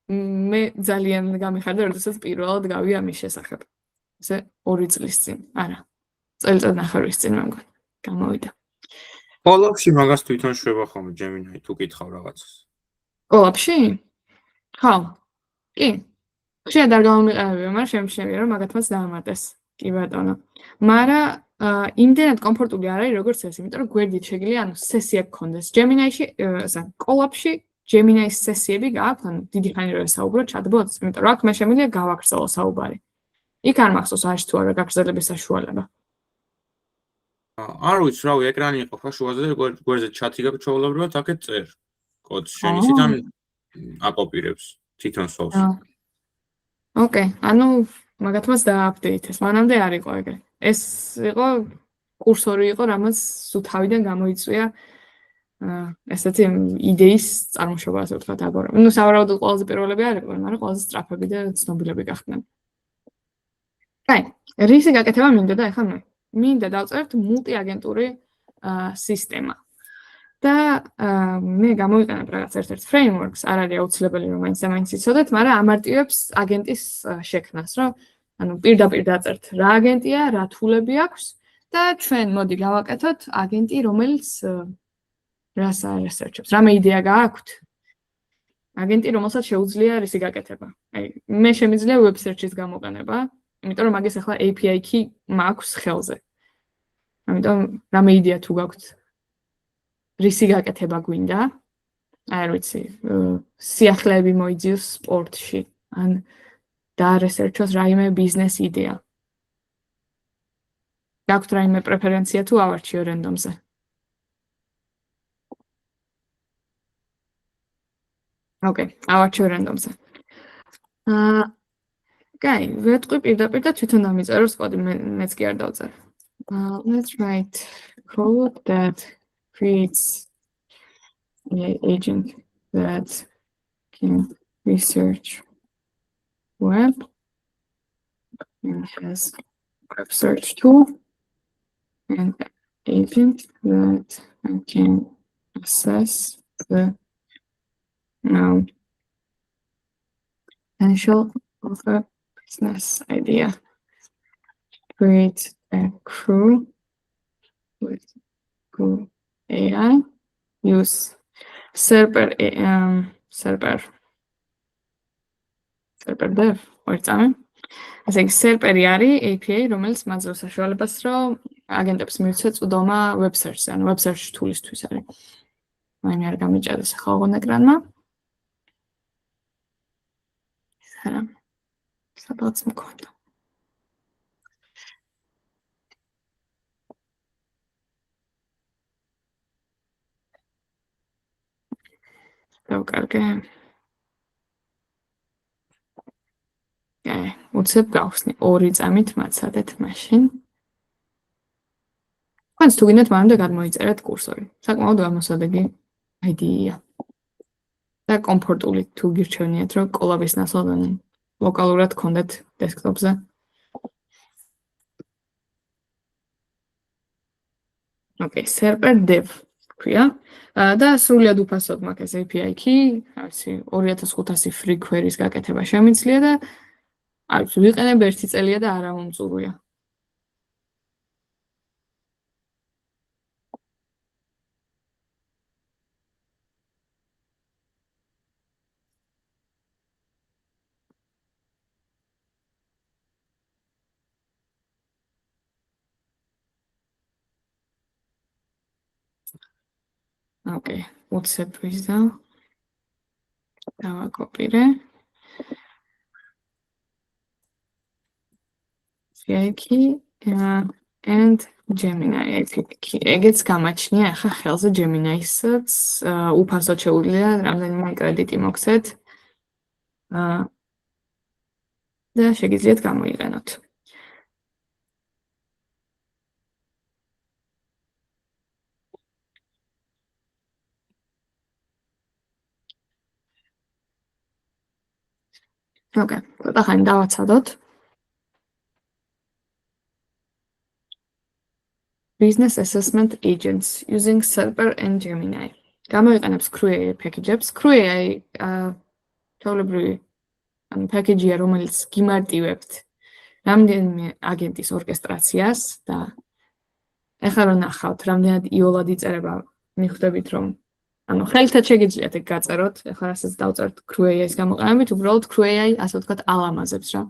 Speaker 1: მე ძალიან გამიხარდა, როდესაც პირველად გავია ამის შესახებ. ესე 2 წლის წინ, არა. წელიწადნახევრის წინ მე მგონი, გამოვიდა.
Speaker 4: Colab-ში მაგას თვითონ შვება ხოლმე Gemini თუ კითხავ რაღაცას.
Speaker 1: Colab-ში? ხო. კი. ხშირად არ გამომიყენებია, მაგრამ შემჩნევია რომ მაგათმაც დაამატეს. კი ბატონო. მაგრამ იმდენად კომფორტული არ არის როგორც ეს, იმიტომ რომ გვერდით შეგიძლია ანუ სესია გქონდეს. Gemini-ში, Colab-ში Gemini-ის სესიები გააქვთ, ანუ დიდი ხანი რო ესაუბრო chatbot-ს, იმიტომ რომ აქ მე შემიძლია გავაგრძელო საუბარი. იქ არ მახსოვს არის თუ არა გაგრძელების საშუალება.
Speaker 4: არ ვიცი, რავი, ეკრანი იყოფა შუაზე და გვერდზე ჩატი გაქვს ჩაულებრივად, აქეთ წერ კოდს შენ ისიდან აკოპირებს თვითონ სოლს.
Speaker 1: ოკეი, ანუ მაგათმაც დააპდეითეს. მანამდე არ იყო ეგრე. ეს იყო კურსორი იყო, რამაც სულ თავიდან გამოიწვია ესეთი იდეის წარმოშობა, ასე ვთქვათ, აბორა. ნუ სავარაუდოდ ყველაზე პირველები არ იყვნენ, მაგრამ ყველაზე სწრაფები და ცნობილები გახდნენ. აი, რისი გაკეთება მინდოდა ახლა მე? მინდა დავწერთ მულტიაგენტური სისტემა. და მე გამოვიყენებ რაღაც ერთ-ერთ frameworks, არ არის აუცილებელი რომ მაინც იცოდეთ, მაგრამ ამარტივებს აგენტის შექმნას, რომ ანუ პირდაპირ დაწერთ რა აგენტია, რა თულები აქვს და ჩვენ მოდი გავაკეთოთ აგენტი, რომელიც რას research-ებს, რამე იდეა გააქვთ. აგენტი, რომელსაც შეუძლია რისი გაკეთება. აი, მე შემიძლია web search-ის გამოყენება, იმიტომ რომ მაგის ახლა API key მაქვს ხელზე. ამიტომ რამე იდეა თუ გაქვთ რისი გაკეთება გვინდა? არ ვიცი, სიახლეები მოიძიოს სპორტში, ან დაარესერჩოს რაიმე ბიზნეს იდეა. გაქვთ რაიმე პრეფერენცია თუ ავარჩიო რენდომზე? ოკეი, ავარჩიო რენდომზე. კაი, ვეთყვი პირდაპირ და თვითონ დამიწეროს კოდი, მეც კი არ დავწერე. Let's write code that creates an agent that can research web and has web search tool and agent that can assess the potential of a business idea. Create a crew with Crew AI. Use server dev ვერწამე. ასე იგი server-ი არის API, რომელიც მაძლევს საშუალებას, რომ აგენტებს მივცე წვდომა web search-ზე, ანუ web search tool-ისთვის არის. მაინც არ გამიჭადეს ახლა ოღონდ ეკრანმა. არა. სადღაც მქონდა. დავკარგე. უცებ გავხსნი 2 წამით მაცადეთ მაშინ. თქვენც თუ გინდათ მანამდე გადმოიწერეთ კურსორი. საკმაოდ გამოსადეგი აიდეია. და კომფორტული თუ გირჩევნიათ, რომ კოლაბის ნაცვლად ლოკალურად გქონდეთ დესკტოპზე. Okay, server dev ქვია. და სრულიად უფასოდ მაქვს ეს API key, ასე 2500 free queries გაკეთება შემიძლია და აი ვიყენებ 1 წელია და არა უმწურვია. Okay, უცებ ვიზა. დავაკოპირე. API and Gemini API. ეგეც გამაჩნია, ახლა ხელზე Gemini-საც უფასოდ შეუძლია რამდენიმე კრედიტი მოგცეთ. და შეგიძლიათ გამოიყენოთ. Okay, ცოტა ხანი დავაცადოთ. Business Assessment Agents using Server and Gemini. გამოიყენებს CrewAI package-ებს. CrewAI ჩვეულებრივი package-ია, რომელიც გიმარტივებთ რამდენიმე აგენტის ორკესტრაციას და ეხლა რომ ნახავთ, რამდენად იოლად იწერება, მიხვდებით, რომ ანუ ხელთად შეგიძლიათ ეგ გაწეროთ, ეხლა რასაც დავწერთ CrewAI-ის გამოყენებით, უბრალოდ CrewAI, ასე ვთქვათ, ალამაზებს რა.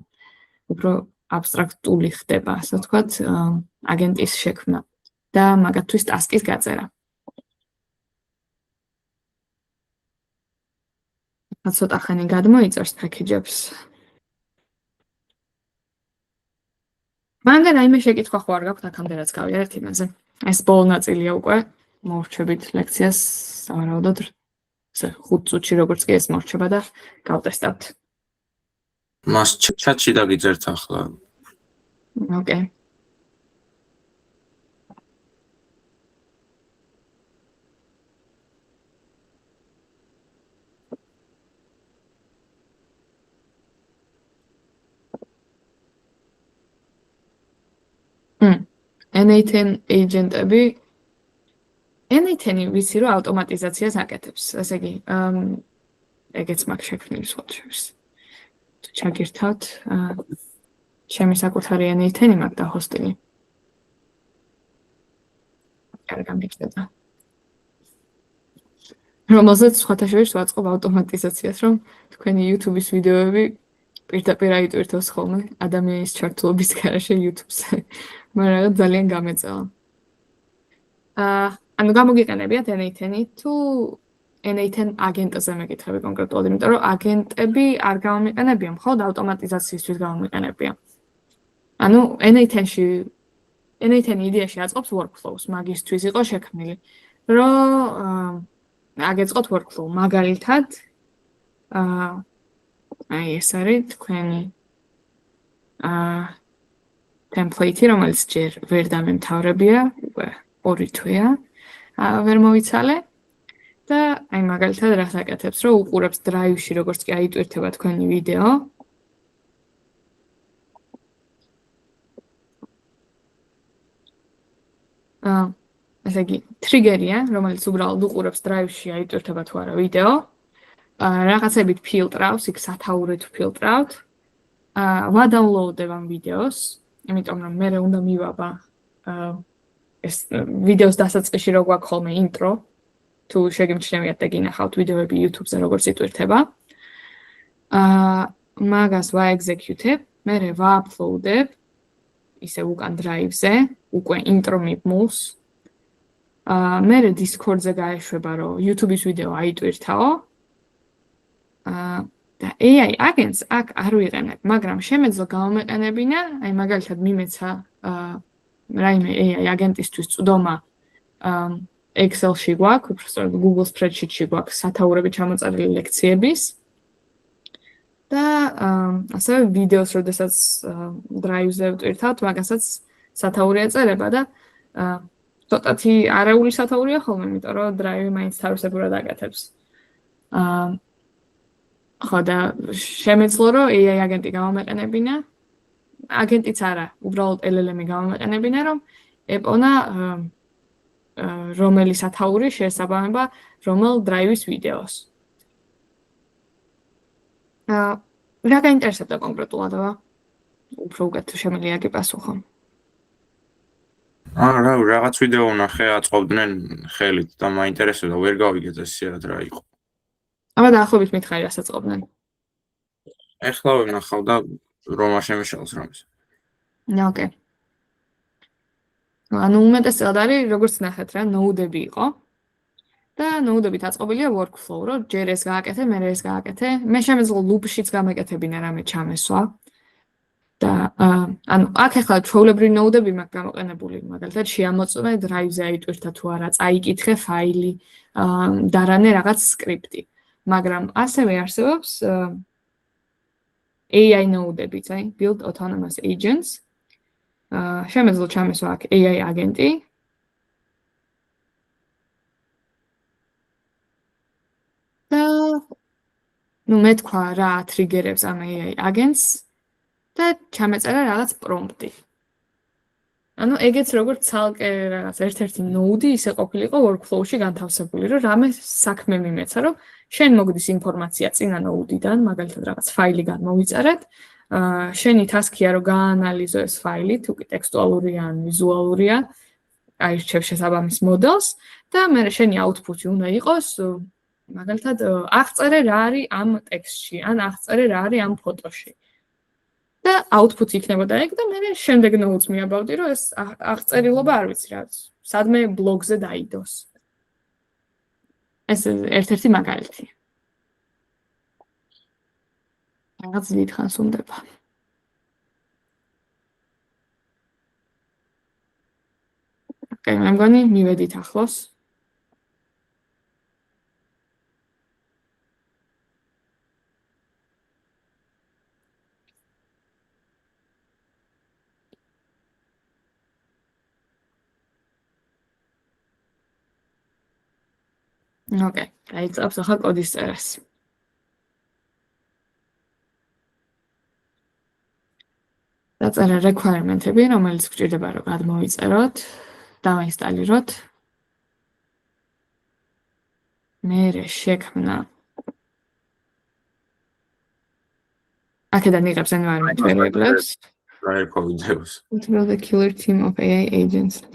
Speaker 1: უფრო აბსტრაქტული ხდება, ასე ვთქვათ, აგენტის შექმნა და მაგათთვის ტასკის გაწერა. ცოტა ხანი გადმოიწერს package-ებს. მაგრამ რაიმე შეკითხვა ხო არ გაქვთ აქამდე რაც გავიარეთ იმაზე. ეს ბოლო ნაწილია უკვე. მოვრჩებით ლექციას, სავარაუდოდ 5 წუთში როგორც კი ეს მორჩება და გავტესტავთ.
Speaker 4: მას ჩატში დაგიწერთ ახლა.
Speaker 1: Okay. N8 agent-ები N8-ი ვიცი რომ ავტომატიზაციას აკეთებს. ესე იგი, ეგეც მაქვს შექმნილი სულ-შორის. თუ ჩაგირთავთ, ჩემი საკუთარი N8-ი მაქვს და ჰოსტინგი. არ გამიგდება. რომელზეც სხვათა შორის ვაწყობ ავტომატიზაციას, რომ თქვენი YouTube-ის ვიდეოები პირდაპირ აიტვირთოს ხოლმე ადამიანის ჩართულობის გარეშე YouTube-ზე. მაგრამ ძალიან გამეწევა. ანუ გამოგიყენებიათ N8-ი თუ N8 აგენტზე მეკითხები კონკრეტულად, იმიტომ რომ აგენტები არ გამომიყენებიან, მხოლოდ ავტომატიზაციისთვის გამომიყენებიან. ანუ N8 იდეაში აწყობს workflows, მაგისთვის იყო შექმნილი, რომ აგეწყოთ workflow, მაგალითად აი ეს არის თქვენი template-ი, რომელიც ჯერ ვერ დამემთავრებია, უკვე 2 თვეა, ვერ მოვიცალე და აი მაგალითად რას აკეთებს, რომ უყურებს Drive-ში, როგორც კი აიტვირთება თქვენი ვიდეო. ესე იგი, ტრიგერია, რომელიც უბრალოდ უყურებს Drive-ში აიტვირთება თუ არა ვიდეო. რაღაცებით ფილტრავს, იქ სათაურით ფილტრავთ. ვადაუნლოუდებ ამ ვიდეოს, იმიტომ რომ მე უნდა მივაბა ეს ვიდეოს დასაწყისში რო გვაქვს ხოლმე ინტრო, თუ შეგიმჩნევიათ და გინახავთ ვიდეოები YouTube-ზე როგორც იტვირთება. მაგას ვაექსეკიუტებ, მე ვააპლოუდებ ისე უკან Drive-ზე, უკვე ინტრო მიბმულს. მე Discord-ზე გაეშვება, რომ YouTube-ის ვიდეო აიტვირთაო. და AI agents აქ არ ვიყენებ, მაგრამ შემეძლო გამომეყენებინა, აი მაგალითად მიმეცა რაიმე AI აგენტისთვის წვდომა Excel-ში გვაქვს, უბრალოდ Google Spreadsheet-ში გვაქვს სათაურები ჩამოწერილი ლექციების. და ასევე ვიდეოს, როდესაც დრაივზე ვტვირთავთ, მაგასაც სათაური ეწერება და ცოტათი არეული სათაურია ხოლმე, იმიტომ რომ დრაივი მაინც თავისებურად აკეთებს. ხო და შემეძლო რომ AI აგენტი გამომეყენებინა, აგენტიც არა, უბრალოდ LLM-ი გამომეყენებინა, რომ ეპონა რომელი სათაური შეესაბამება რომელ დრაივის ვიდეოს. რა გაინტერესებდა კონკრეტულად, უფრო უკეთ შემიძლია გიპასუხო.
Speaker 4: რაღაც ვიდეო ვნახე, აწყობდნენ ხელით და მაინტერესებდა, ვერ გავიგეთ ეს რა იყო.
Speaker 1: აბა დაახლოებით მითხარი რასაც წყობდნენ.
Speaker 4: ეხლა ვნახავ და რომ არ შემიშალოს რამეს.
Speaker 1: ოკეი. ანუ უმეტესად არის, როგორც ნახეთ რა, ნოუდები იყო. და ნოუდებით აწყობილია workflow, რომ ჯერ ეს გააკეთე, მერე ეს გააკეთე. მე შემეძლო loop-შიც გამეკეთებინა რამე ჩამესვა. და ანუ აქ ახლა ჩვეულებრივი ნოუდები მაქვს გამოყენებული, მაგალითად შეამოწმე დრაივზე აიტვირთა თუ არა, წაიკითხე ფაილი, დარანე რაღაც სკრიპტი. მაგრამ ასევე არსებობს AI ნოუდებიც, build autonomous agents. შემეძლო ჩამესვა აქ AI აგენტი. და ნუ მე თქვა რა ტრიგერებს ამ AI აგენტს და ჩამეწერა რაღაც პრომპტი. ანუ ეგეც როგორც ცალკე რაღაც ერთ-ერთი ნოუდი ისე ყოფილიყო workflow-ში განთავსებული, რომ რამე საქმე მიმეცა, რომ შენ მოგდის ინფორმაცია წინა ნოუდიდან, მაგალითად რაღაც ფაილი გამოვიწერეთ, შენი task-ია რომ გაანალიზო ეს ფაილი, თუ კი ტექსტუალურია ან ვიზუალურია, აირჩევ შესაბამის მოდელს და მე შენი output-ი უნდა იყოს მაგალითად აღწერე რა არის ამ ტექსტში, ან აღწერე რა არის ამ ფოტოში. და output-ი იქნებოდა ეგ და მე შემდეგ notes მიაბავდი, რომ ეს აღწერილობა არ ვიცი რა, სადმე ბლოგზე დაიდოს. ეს ერთ-ერთი მაგალითი. რაღაც დიდ ხანს უნდება. ოკეი, მე მგონი მივედით ახლოს. ოკეი, დაიწყებს ახლა კოდის წერას. დაწერა requirement-ები, რომელიც გვჭირდება რომ გადმოვიწეროთ, დავაინსტალიროთ. მერე შექმნა. აქედან იღებს environment variables.
Speaker 4: რა იყო ვიდეოს.
Speaker 1: Build a killer team of AI agents.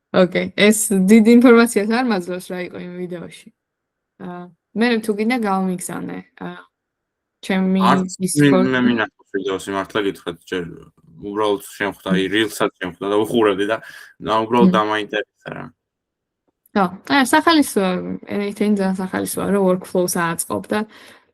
Speaker 1: ოკეი, ეს დიდი ინფორმაციას არ მაძლევს რა იყო იმ ვიდეოში. მე თუ გინდა გავმიგზავნე. ჩემი Discord.
Speaker 4: მე მინახავს ვიდეოს მართლა გითხრათ, ჯერ უბრალოდ შემხვდა, Reels-ად შემხვდა და უხურებდი და უბრალოდ დამაინტერესა რა.
Speaker 1: სახალისოა, anything ძალიან სახალისოა, რომ workflow-ს აწყობ და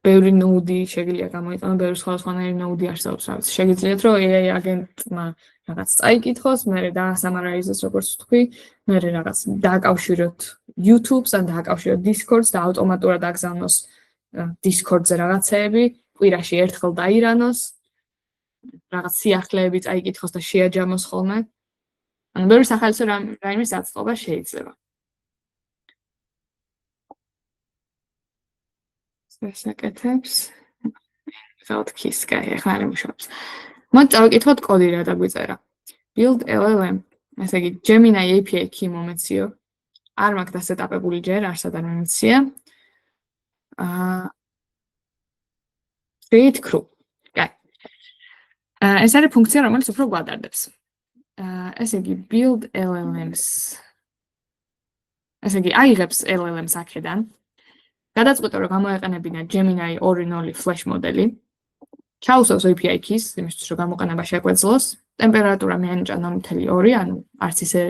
Speaker 1: ბევრი ნოუდი შეგიძლია გამოიყენო, ბევრი სხვადასხვანაირი ნოუდი არსებობს, რაც შეგიძლიათ, რომ AI აგენტმა რაღაც წაიკითხოს, მერე დაასამარაიზოს, როგორც თქვი, მერე რაღაც დააკავშიროთ YouTube-ს ან დააკავშიროთ Discord-ს და ავტომატურად აგზავნოს Discord-ზე რაღაცეები, კვირაში ერთხელ დაირანოს, რაღაც სიახლეები წაიკითხოს და შეაჯამოს ხოლმე. ანუ ბევრი სახალისო რაიმის აწყობა შეიძლება. ესაკეთებს. ვთქვათ ქისკაი, ახლა არ იმუშავებს. მოდი წავიკითხოთ კოდი რა დაგვიწერა. Build LLM. ესე იგი Gemini API key მომეციო. არ მაქვს დასეტაპებული ჯერ, არსად არ მომეცია. Create crew. კაი. ეს არის ფუნქცია, რომელიც უფრო გვადარდებს. ესე იგი build LLMs. ესე იგი აიღებს LLMs აქედან. გადაწყვეტა რომ გამოეყენებინა Gemini 2.0 Flash მოდელი. ჩაუსვავს API keys, იმისთვის რომ გამოყენება შეგვეძლოს. ტემპერატურა მიანიჭა 0.2, ანუ არც ისე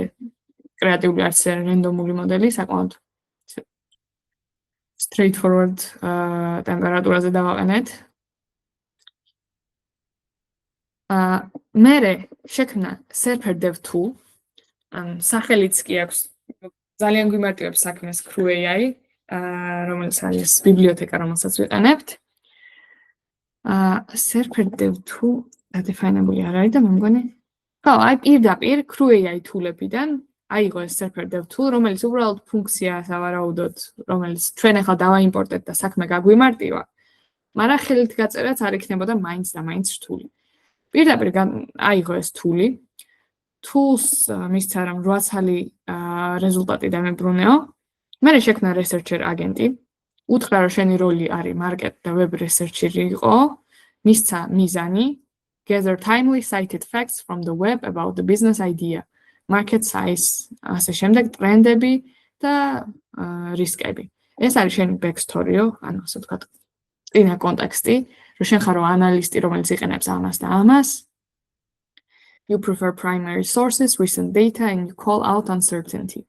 Speaker 1: კრეატიული, არც ისე რენდომული მოდელი, საკმაოდ straightforward ტემპერატურაზე დავაყენეთ. მერე შექმნა Serper Dev Tool, სახელიც კი აქვს, ძალიან გვიმარტივებს საქმეს Crew AI, რომელიც არის ბიბლიოთეკა, რომელსაც ვიყენებთ. server dev tool დადეფაინებული არ არის და მე მგონი ხო, აი პირდაპირ crew AI tool-ებიდან აიღო ეს server dev tool, რომელიც უბრალოდ ფუნქციას ავარაუდოთ, რომელიც ჩვენ ახლა დავაიმპორტეთ და საქმე გაგვიმარტივა. მაგრამ ხელით გაწერაც არ იქნებოდა მაინც და მაინც რთული. პირდაპირ აიღო ეს tool-ი. Tools მისცა რომ 8 ცალი რეზულტატი დამებრუნეო. მერე შექმნა researcher აგენტი. უთხრა რომ შენი როლი არის market და web researcher-ი იყო. მისცა მიზანი gather timely cited facts from the web about the business idea, market size, ასე შემდეგ ტრენდები და რისკები. ეს არის შენი backstory-ო, ანუ ასე ვთქვათ, წინა კონტექსტი, რომ შენ ხარო ანალისტი, რომელიც იყენებს ამას და ამას. You prefer primary sources, recent data, and you call out uncertainty.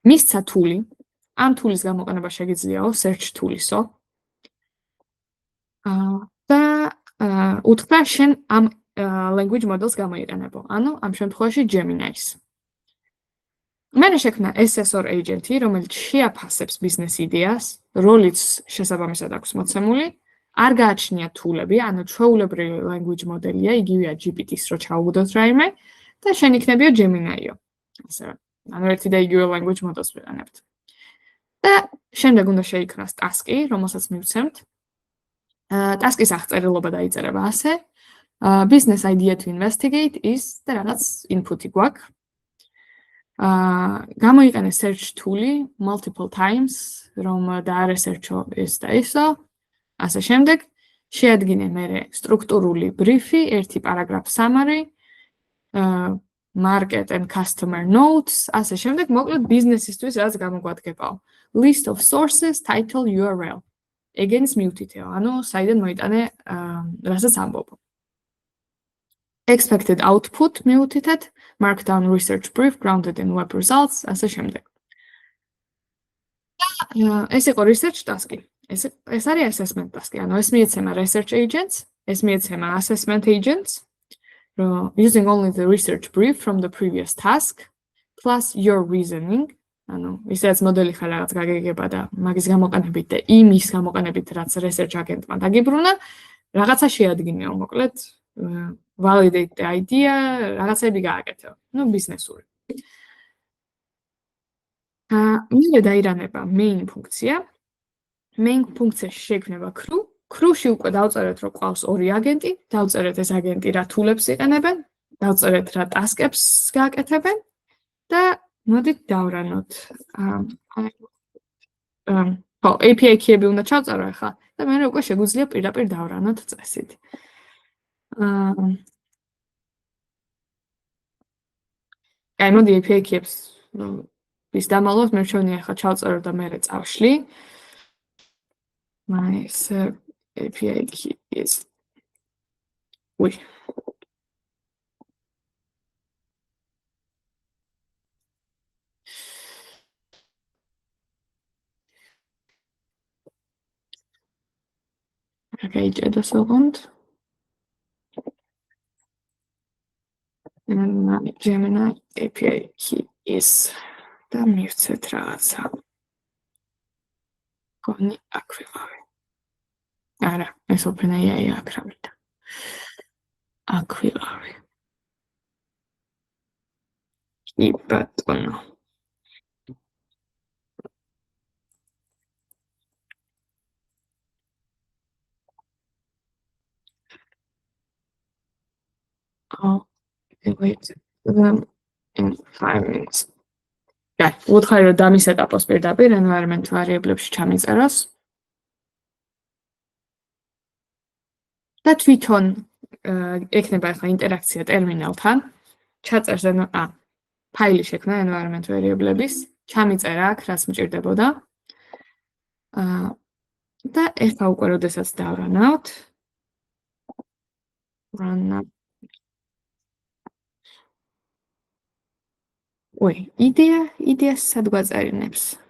Speaker 1: მისცა tool-ი, ამ tool-ის გამოყენება შეგიძლიაო, search tool-ისო. და უთხრა შენ ამ language models გამოიყენებო, ანუ ამ შემთხვევაში Gemini-ს. მერე შექმნა assessor agent-ი, რომელიც შეაფასებს business იდეას, როლიც შესაბამისად აქვს მოცემული, არ გააჩნია tool-ები, ანუ ჩვეულებრივი language model-ია, იგივეა GPT-ს რო ჩაუგდოთ რაიმე და შენ იქნებიო Gemini-ო. ასე, ანუ ერთი და იგივე language models ვიყენებთ. და შემდეგ უნდა შეიქმნას task-ი, რომელსაც მივცემთ. Task-ის აღწერილობა დაიწერება ასე. Business idea to investigate is და რაღაც input-ი გვაქვს. გამოიყენე search tool-ი multiple times, რომ დაარეsearch-ო ეს და ისო. ასე შემდეგ, შეადგინე მერე სტრუქტურული brief-ი, ერთი paragraph summary, market and customer notes, ასე შემდეგ, მოკლედ business-ისთვის რაც გამოგვადგებაო. List of sources, title, URL. Against mutiteo, ანუ საიდან მოიტანე რასაც ამბობ. Expected output mutitет, markdown research brief grounded in web results, ასე შემდეგ. ეს იყო research task-ი. ეს არის assessment task-ი, ანუ ეს მიეცემა research agents, ეს მიეცემა assessment agents, using only the research brief from the previous task, plus your reasoning, ანუ ისაც მოდელი ხარ რაღაც გაგეგება და მაგის გამოყენებით და იმის გამოყენებით რაც research agent-მა დაგიბრუნა, რაღაცა შეადგინეო, მოკლედ validate the idea, რაღაცები გააკეთო. ნუ ბიზნესური. მე დაირანება main ფუნქცია. Main ფუნქციაში შეიქმნება crew. Crew-ში უკვე დავწერეთ, რომ ყავს ორი აგენტი, დავწერეთ ეს აგენტი რა tool-ებს იყენებენ, დავწერეთ რა task-ებს გააკეთებენ და მოდით დავრანოთ. ხო, API key-ები უნდა ჩავწერო ახლა და მე უკვე შეგვიძლია პირდაპირ დავრანოთ წესით. აი, მოდი API key-ებს ის დამალოთ, მე მჩვენია ახლა ჩავწერო და მე წავშლი. My API key is Okay, just a second. And my Gemini API key is the mute რაღაცა. Კონი აქვილავი. არა, ეს OpenAI აკრავდა. აქვილავი. იბატონო. Wait, in 5 minutes. Ja, უთხარი რომ დამისეტაპოს პირდაპირ environment variable-ებში ჩამიწეროს. და თვითონ ექნება ახლა ინტერაქცია ტერმინალთან. ჩაწერს ფაილი შექმნა environment variable-ების, ჩამიწერა აქ რაც მჭირდებოდა. და ახლა უკვე როდესაც დავრანავთ. იდეას სად გვაწერინებს?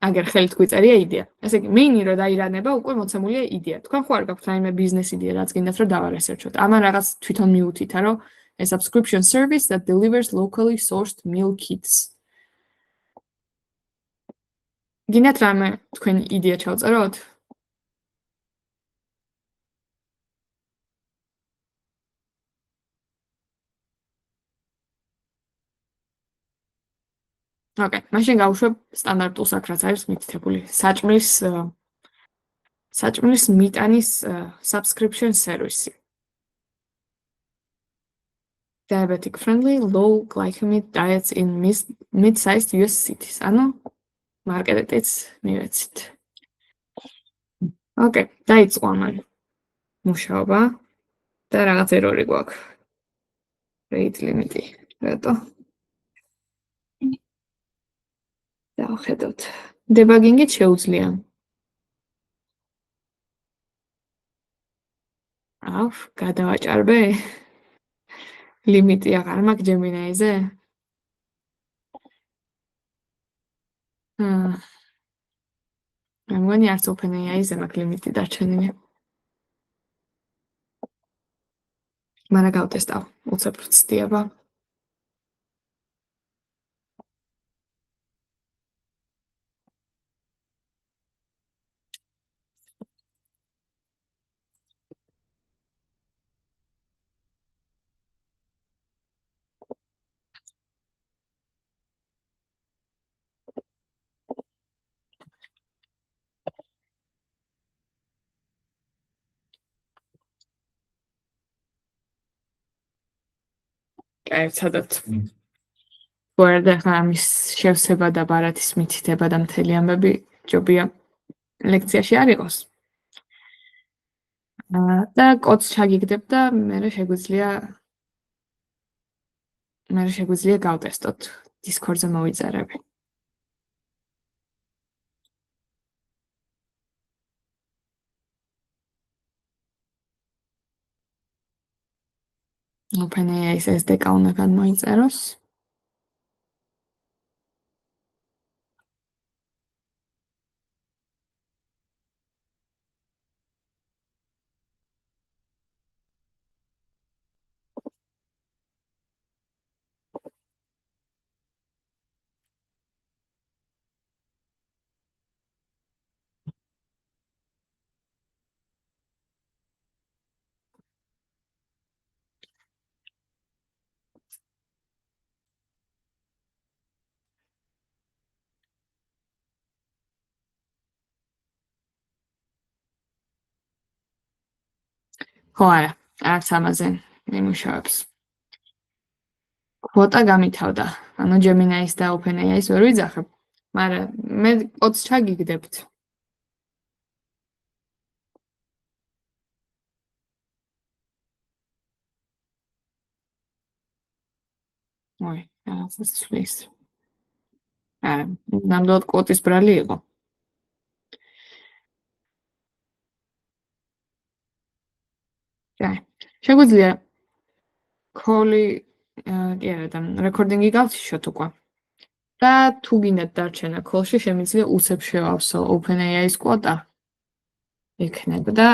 Speaker 1: აგერ ხელით გვიწერია იდეა. ესე იგი, main-ი რო დაირანება, უკვე მოცემულია იდეა. თქვენ ხო არ გაქვთ რაიმე business იდეა, რაც გინდათ რომ დავარეsearch-ოთ. ამან რაღაც თვითონ მიუთითა, რომ a subscription service that delivers locally sourced meal kits. გინდათ რაიმე თქვენი იდეა ჩავწეროთ? ოკეი, მაშინ გავუშვებ სტანდარტულ საკ, რაც არის მითითებული. საჭმლის მიტანის subscription service. Diabetic friendly, low glycemic diets in mid-sized US cities. ანუ მარკეტიც მივეცით. ოკეი, დაიწყო ამან მუშაობა და რაღაც ერორი გვაქვს. Rate limit. რატო? დავხედოთ. დებაგინგით შეუძლია. გადავაჭარბე? ლიმიტი აღარ მაქვს Gemini-ზე? მგონი არც OpenAI-ზე მაქვს ლიმიტი დარჩენილი. მაგრამ გავტესტავ, უცებ ვცდიება. აი, ცადოთ. გვერდა ამის შევსება და ბარათის მითითება და მთელი ამბები ჯობია ლექციაში არ იყოს. და კოდს ჩაგიგდებ და მე შეგვიძლია გავტესტოთ. Discord-ზე მოვიწერები. OpenAI-ს SDK უნდა გადმოიწეროს. ხო არა, არც ამაზე იმუშავებს. კვოტა გამითავდა. ანუ Gemini-ს და OpenAI-ს ვერ ვიძახებ, მაგრამ მე კოდს ჩაგიგდებთ. ой, რაღაცას ცვლის. ნამდვილად კვოტის ბრალი იყო. შეგვიძლია call-ი კი არა და რეკორდინგი გავციშოთ უკვე. და თუ გინდათ დარჩენა call-ში, შემიძლია უცებ შევავსო OpenAI-ს კვოტა. იქნება და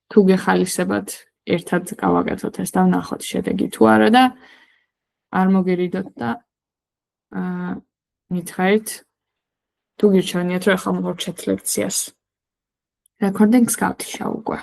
Speaker 1: თუ გეხალისებათ ერთად გავაკეთოთ ეს და ვნახოთ შედეგი თუ არა და არ მოგერიდოთ და მითხარით თუ გირჩევნიათ რომ ახლა მოვარჩეთ ლექციას. რეკორდინგს გავთიშავ უკვე.